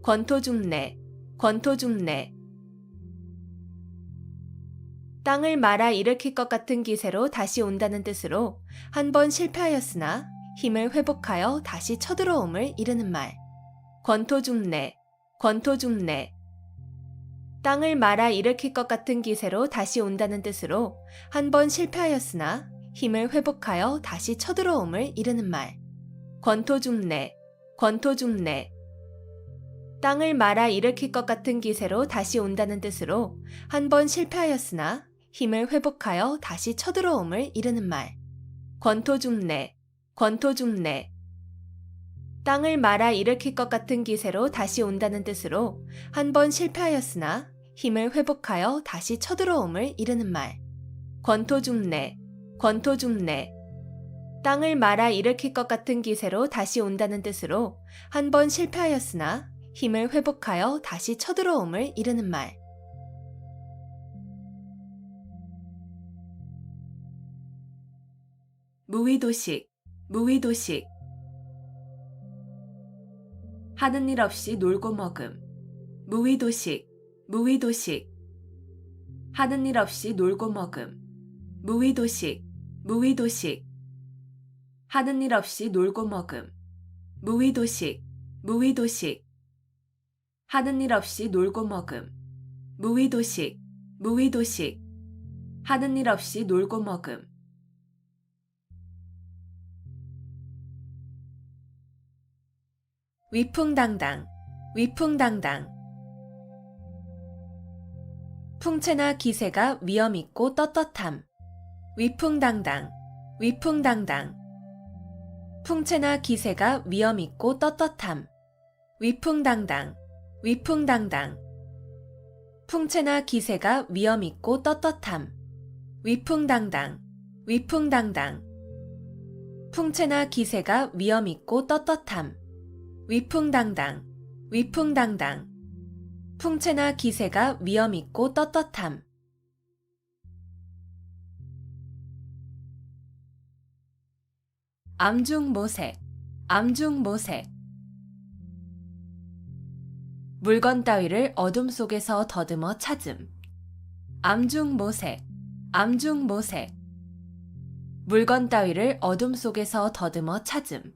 권토중래, 권토중래. 땅을 말아 일으킬 것 같은 기세로 다시 온다는 뜻으로 한 번 실패하였으나 힘을 회복하여 다시 쳐들어옴을 이르는 말. 권토중래, 권토중래. 땅을 말아 일으킬 것 같은 기세로 다시 온다는 뜻으로 한 번 실패하였으나 힘을 회복하여 다시 쳐들어옴을 이르는 말. 권토중래, 권토중래. 땅을 말아 일으킬 것 같은 기세로 다시 온다는 뜻으로 한 번 실패하였으나 힘을 회복하여 다시 쳐들어옴을 이르는 말. 권토중래, 권토중래. 땅을 말아 일으킬 것 같은 기세로 다시 온다는 뜻으로 한 번 실패하였으나 힘을 회복하여 다시 쳐들어옴을 이르는 말. 권토중래, 권토중래. 땅을 말아 일으킬 것 같은 기세로 다시 온다는 뜻으로 한 번 실패하였으나 힘을 회복하여 다시 쳐들어옴을 이르는 말. 무의도식, 무의도식. 하는 일 없이 놀고 먹음. 무의도식, 무의도식. 하는 일 없이 놀고 먹음. 무의도식, 무의도식. 하는 일 없이 놀고 먹음. 무의도식, 무의도식. 하는 일 없이 놀고 먹음. 무의도식, 무의도식. 하는 일 없이 놀고 먹음. 위풍당당, 위풍당당. 풍채나 기세가 위엄있고 떳떳함. 위풍당당, 위풍당당. 풍채나 기세가 위엄있고 떳떳함. 위풍당당, 위풍당당. 풍채나 기세가 위엄있고 떳떳함. 위풍당당, 위풍당당. 풍채나 기세가 위엄있고 떳떳함. 위풍당당, 위풍당당. 풍채나 기세가 위엄있고 떳떳함. 암중모색, 암중모색. 물건 따위를 어둠 속에서 더듬어 찾음. 암중모색, 암중모색. 물건 따위를 어둠 속에서 더듬어 찾음.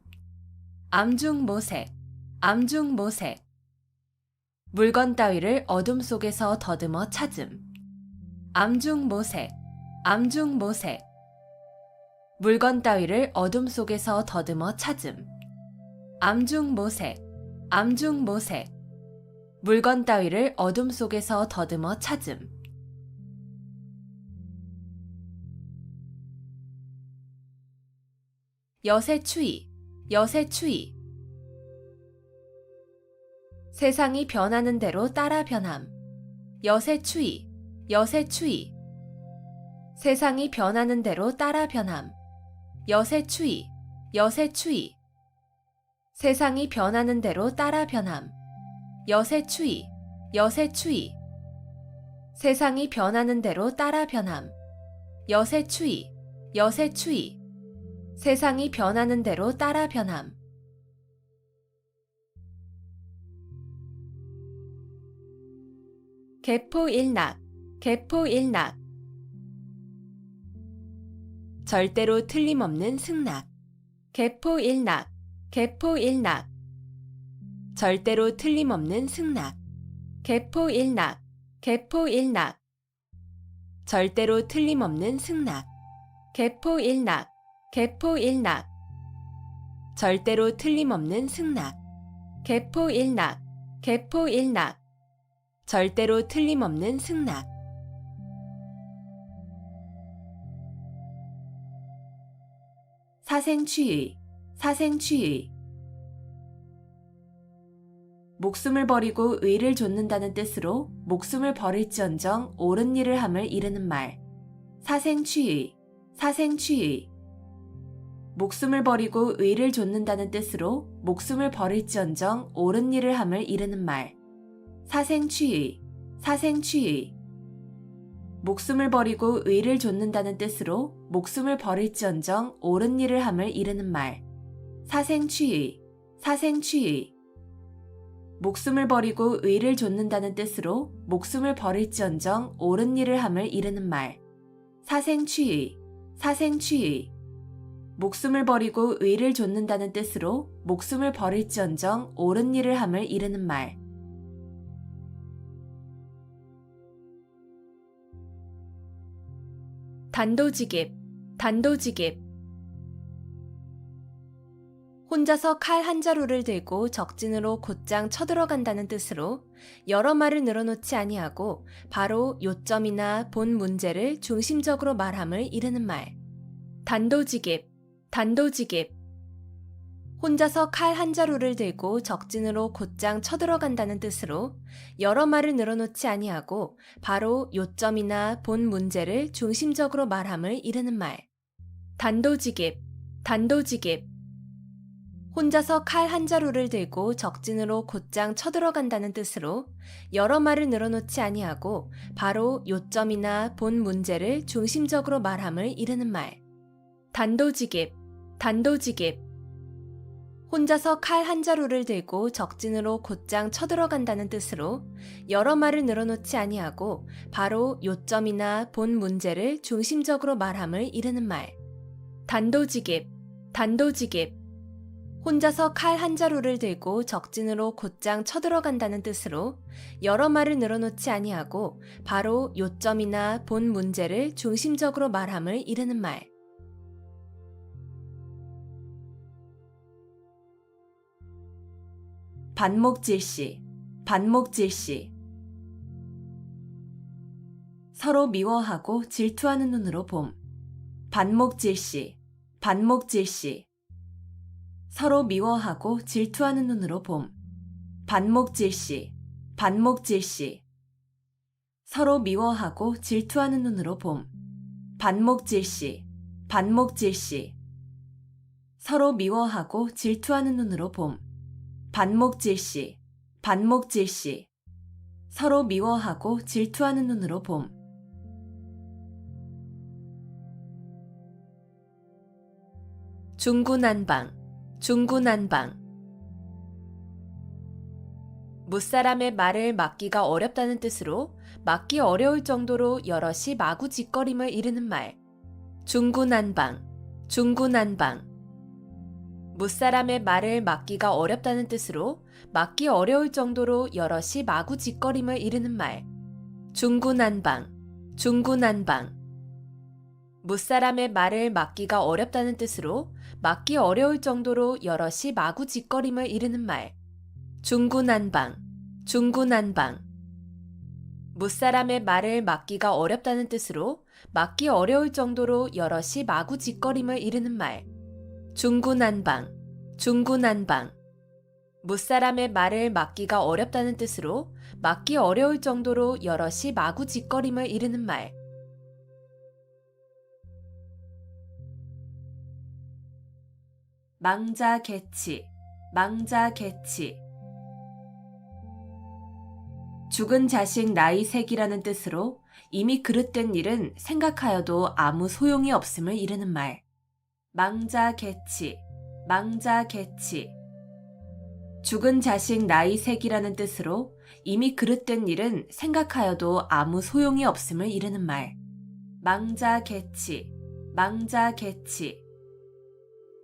암중모색, 암중모색. 물건 따위를 어둠 속에서 더듬어 찾음. 암중모색, 암중모색. 물건 따위를 어둠 속에서 더듬어 찾음. 암중모색, 암중모색. 물건 따위를 어둠 속에서 더듬어 찾음. 여세추이, 여세추이. 세상이 변하는 대로 따라 변함. 여세추이, 여세추이. 세상이 변하는 대로 따라 변함. 여세추이, 여세추이. 세상이 변하는 대로 따라 변함. 여세추이, 여세추이. 세상이 변하는 대로 따라 변함. 여세추이, 여세추이. 세상이 변하는 대로 따라 변함. 개포일낙, 개포일낙. 절대로 틀림없는 승낙. 개포일낙, 개포일낙. 절대로 틀림없는 승낙. 개포일낙, 개포일낙. 절대로 틀림없는 승낙. 개포일낙, 개포일낙. 절대로 틀림없는 승낙. 개포일낙, 개포일낙. 절대로 틀림없는 승낙. 사생취의, 사생취의. 목숨을 버리고 의를 좇는다는 뜻으로 목숨을 버릴지언정 옳은 일을 함을 이르는 말. 사생취의, 사생취의. 목숨을 버리고 의를 좇는다는 뜻으로 목숨을 버릴지언정 옳은 일을 함을 이르는 말. 사생취의, 사생취의. 목숨을 버리고 의를 좇는다는 뜻으로 목숨을 버릴지언정 옳은 일을 함을 이르는 말. 사생취의, 사생취의. 목숨을 버리고 의를 좇는다는 뜻으로 목숨을 버릴지언정 옳은 일을 함을 이르는 말. 사생취의, 사생취의. 목숨을 버리고 의를 좇는다는 뜻으로 목숨을 버릴지언정 옳은 일을 함을 이르는 말. 단도직입, 단도직입. 혼자서 칼 한 자루를 들고 적진으로 곧장 쳐들어간다는 뜻으로 여러 말을 늘어놓지 아니하고 바로 요점이나 본 문제를 중심적으로 말함을 이르는 말. 단도직입, 단도직입. 혼자서 칼 한 자루를 들고 적진으로 곧장 쳐들어간다는 뜻으로 여러 말을 늘어놓지 아니하고 바로 요점이나 본 문제를 중심적으로 말함을 이르는 말. 단도직입, 단도직입. 혼자서 칼 한 자루를 들고 적진으로 곧장 쳐들어간다는 뜻으로 여러 말을 늘어놓지 아니하고 바로 요점이나 본 문제를 중심적으로 말함을 이르는 말. 단도직입, 단도직입. 혼자서 칼 한 자루를 들고 적진으로 곧장 쳐들어간다는 뜻으로 여러 말을 늘어놓지 아니하고 바로 요점이나 본 문제를 중심적으로 말함을 이르는 말. 단도직입, 단도직입. 혼자서 칼 한 자루를 들고 적진으로 곧장 쳐들어간다는 뜻으로 여러 말을 늘어놓지 아니하고 바로 요점이나 본 문제를 중심적으로 말함을 이르는 말. 반목질시, 반목질시. 서로 미워하고 질투하는 눈으로 봄. 반목질시, 반목질시. 서로 미워하고 질투하는 눈으로 봄. 반목질시, 반목질시. 서로 미워하고 질투하는 눈으로 봄. 반목질시, 반목질시. 서로 미워하고 질투하는 눈으로 봄. 반목질시, 반목질시. 서로 미워하고 질투하는 눈으로 봄. 중구난방, 중구난방. 무사람의 말을 막기가 어렵다는 뜻으로 막기 어려울 정도로 여럿이 마구짓거림을 이르는 말. 중구난방, 중구난방. 무사람의 말을 막기가 어렵다는 뜻으로 막기 어려울 정도로 여럿이 마구짓거림을 이르는 말. 중구난방, 중구난방. 무사람의 말을 막기가 어렵다는 뜻으로 막기 어려울 정도로 여럿이 마구짓거림을 이르는 말. 중구난방, 중구난방. 무사람의 말을 막기가 어렵다는 뜻으로 막기 어려울 정도로 여럿이 마구짓거림을 이르는 말. 중구난방, 중구난방. 무사람의 말을 막기가 어렵다는 뜻으로 막기 어려울 정도로 여럿이 마구짓거림을 이르는 말. 망자개치, 망자개치. 죽은 자식 나이 색이라는 뜻으로 이미 그릇된 일은 생각하여도 아무 소용이 없음을 이르는 말. 망자개치, 망자개치. 죽은 자식 나이 색이라는 뜻으로 이미 그릇된 일은 생각하여도 아무 소용이 없음을 이르는 말. 망자개치, 망자개치.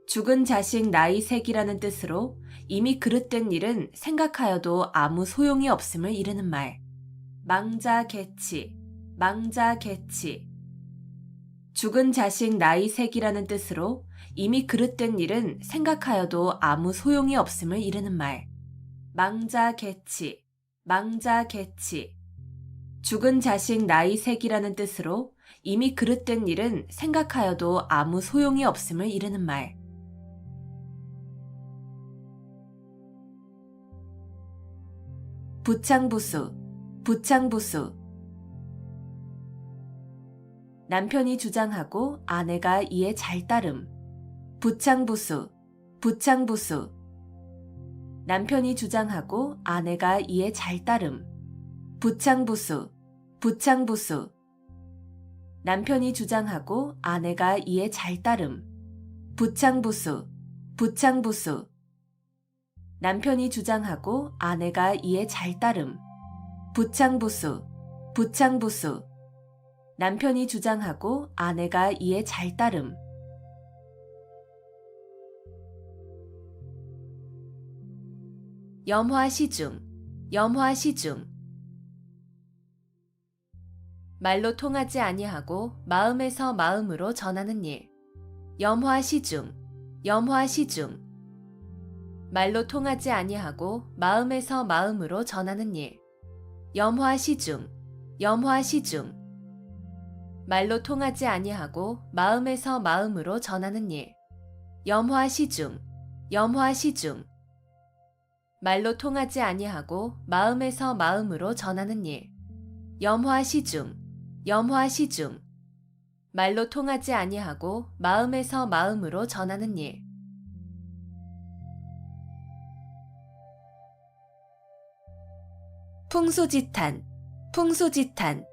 죽은 자식 나이 색이라는 뜻으로 이미 그릇된 일은 생각하여도 아무 소용이 없음을 이르는 말. 망자개치, 망자개치. 죽은 자식 나이 색이라는 뜻으로 이미 그릇된 일은 생각하여도 아무 소용이 없음을 이르는 말. 망자개치, 망자개치. 죽은 자식 나이 색이라는 뜻으로 이미 그릇된 일은 생각하여도 아무 소용이 없음을 이르는 말. 부창부수, 부창부수. 남편이 주장하고 아내가 이에 잘 따름. 부창부수, 부창부수. 남편이 주장하고 아내가 이에 잘 따름. 부창부수, 부창부수. 남편이 주장하고 아내가 이에 잘 따름. 부창부수, 부창부수. 남편이 주장하고 아내가 이에 잘 따름. 부창부수, 부창부수. 남편이 주장하고 아내가 이에 잘 따름. 염화시중, 염화시중. 말로 통하지 아니하고 마음에서 마음으로 전하는 일. 염화시중, 염화시중. 말로 통하지 아니하고 마음에서 마음으로 전하는 일. 염화시중, 염화시중. 말로 통하지 아니하고 마음에서 마음으로 전하는 일. 염화시중, 염화시중. 말로 통하지 아니하고 마음에서 마음으로 전하는 일. 염화시중, 염화시중. 말로 통하지 아니하고 마음에서 마음으로 전하는 일. 풍수지탄, 풍수지탄.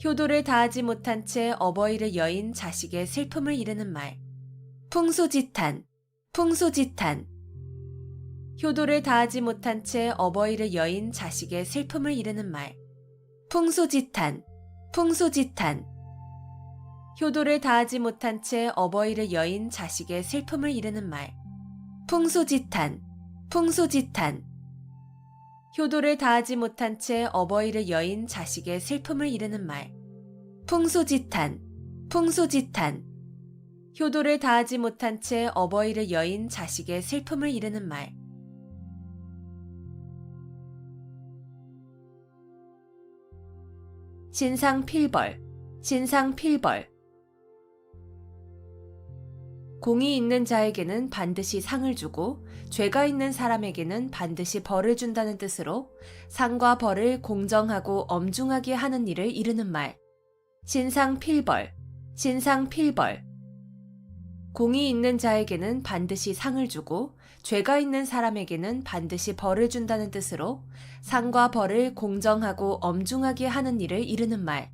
효도를 다하지 못한 채 어버이를 여인 자식의 슬픔을 이르는 말. 풍수지탄, 풍수지탄. 효도를 다하지 못한 채 어버이를 여인 자식의 슬픔을 이르는 말. 풍수지탄, 풍수지탄. 효도를 다하지 못한 채 어버이를 여인 자식의 슬픔을 이르는 말. 풍수지탄, 풍수지탄. 효도를 다하지 못한 채 어버이를 여인 자식의 슬픔을 이르는 말. 풍수지탄, 풍수지탄. 효도를 다하지 못한 채 어버이를 여인 자식의 슬픔을 이르는 말. 신상필벌, 신상필벌. 공이 있는 자에게는 반드시 상을 주고 죄가 있는 사람에게는 반드시 벌을 준다는 뜻으로 상과 벌을 공정하고 엄중하게 하는 일을 이르는 말. 신상필벌, 신상필벌. 공이 있는 자에게는 반드시 상을 주고 죄가 있는 사람에게는 반드시 벌을 준다는 뜻으로 상과 벌을 공정하고 엄중하게 하는 일을 이르는 말.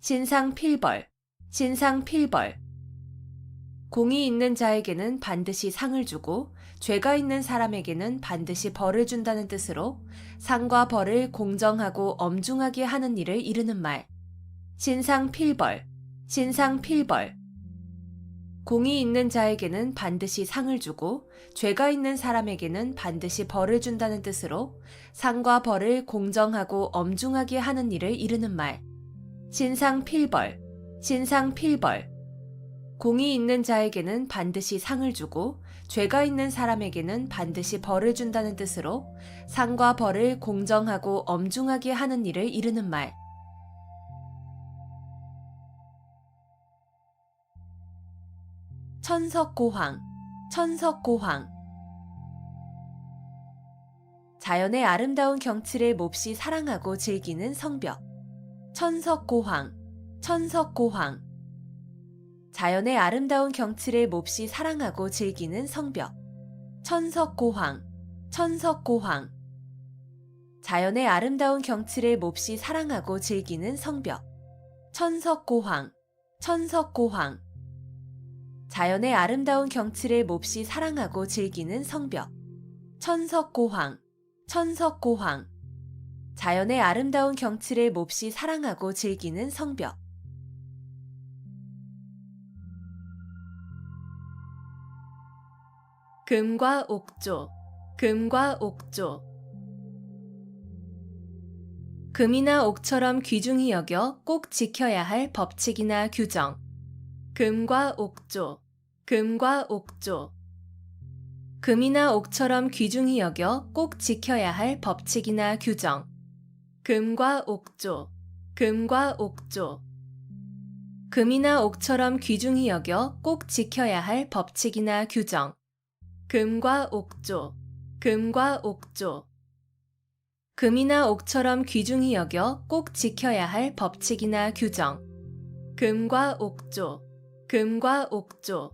신상필벌, 신상필벌. 공이 있는 자에게는 반드시 상을 주고 죄가 있는 사람에게는 반드시 벌을 준다는 뜻으로 상과 벌을 공정하고 엄중하게 하는 일을 이르는 말. 신상필벌, 신상필벌. 공이 있는 자에게는 반드시 상을 주고 죄가 있는 사람에게는 반드시 벌을 준다는 뜻으로 상과 벌을 공정하고 엄중하게 하는 일을 이르는 말. 신상필벌, 신상필벌. 공이 있는 자에게는 반드시 상을 주고 죄가 있는 사람에게는 반드시 벌을 준다는 뜻으로 상과 벌을 공정하고 엄중하게 하는 일을 이르는 말. 천석고황, 천석고황. 자연의 아름다운 경치를 몹시 사랑하고 즐기는 성벽. 천석고황, 천석고황. 자연의 아름다운 경치를 몹시 사랑하고 즐기는 성벽. 천석고황, 천석고황. 자연의 아름다운 경치를 몹시 사랑하고 즐기는 성벽. 천석고황, 천석고황. 자연의 아름다운 경치를 몹시 사랑하고 즐기는 성벽. 천석고황, 천석고황. 자연의 아름다운 경치를 몹시 사랑하고 즐기는 성벽. 금과 옥조, 금과 옥조. 금이나 옥처럼 귀중히 여겨 꼭 지켜야 할 법칙이나 규정. 금과 옥조, 금과 옥조. 금이나 옥처럼 귀중히 여겨 꼭 지켜야 할 법칙이나 규정. 금과 옥조, 금과 옥조. 금이나 옥처럼 귀중히 여겨 꼭 지켜야 할 법칙이나 규정. 금과 옥조, 금과 옥조. 금이나 옥처럼 귀중히 여겨 꼭 지켜야 할 법칙이나 규정. 금과 옥조, 금과 옥조.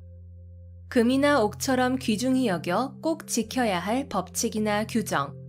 금이나 옥처럼 귀중히 여겨 꼭 지켜야 할 법칙이나 규정.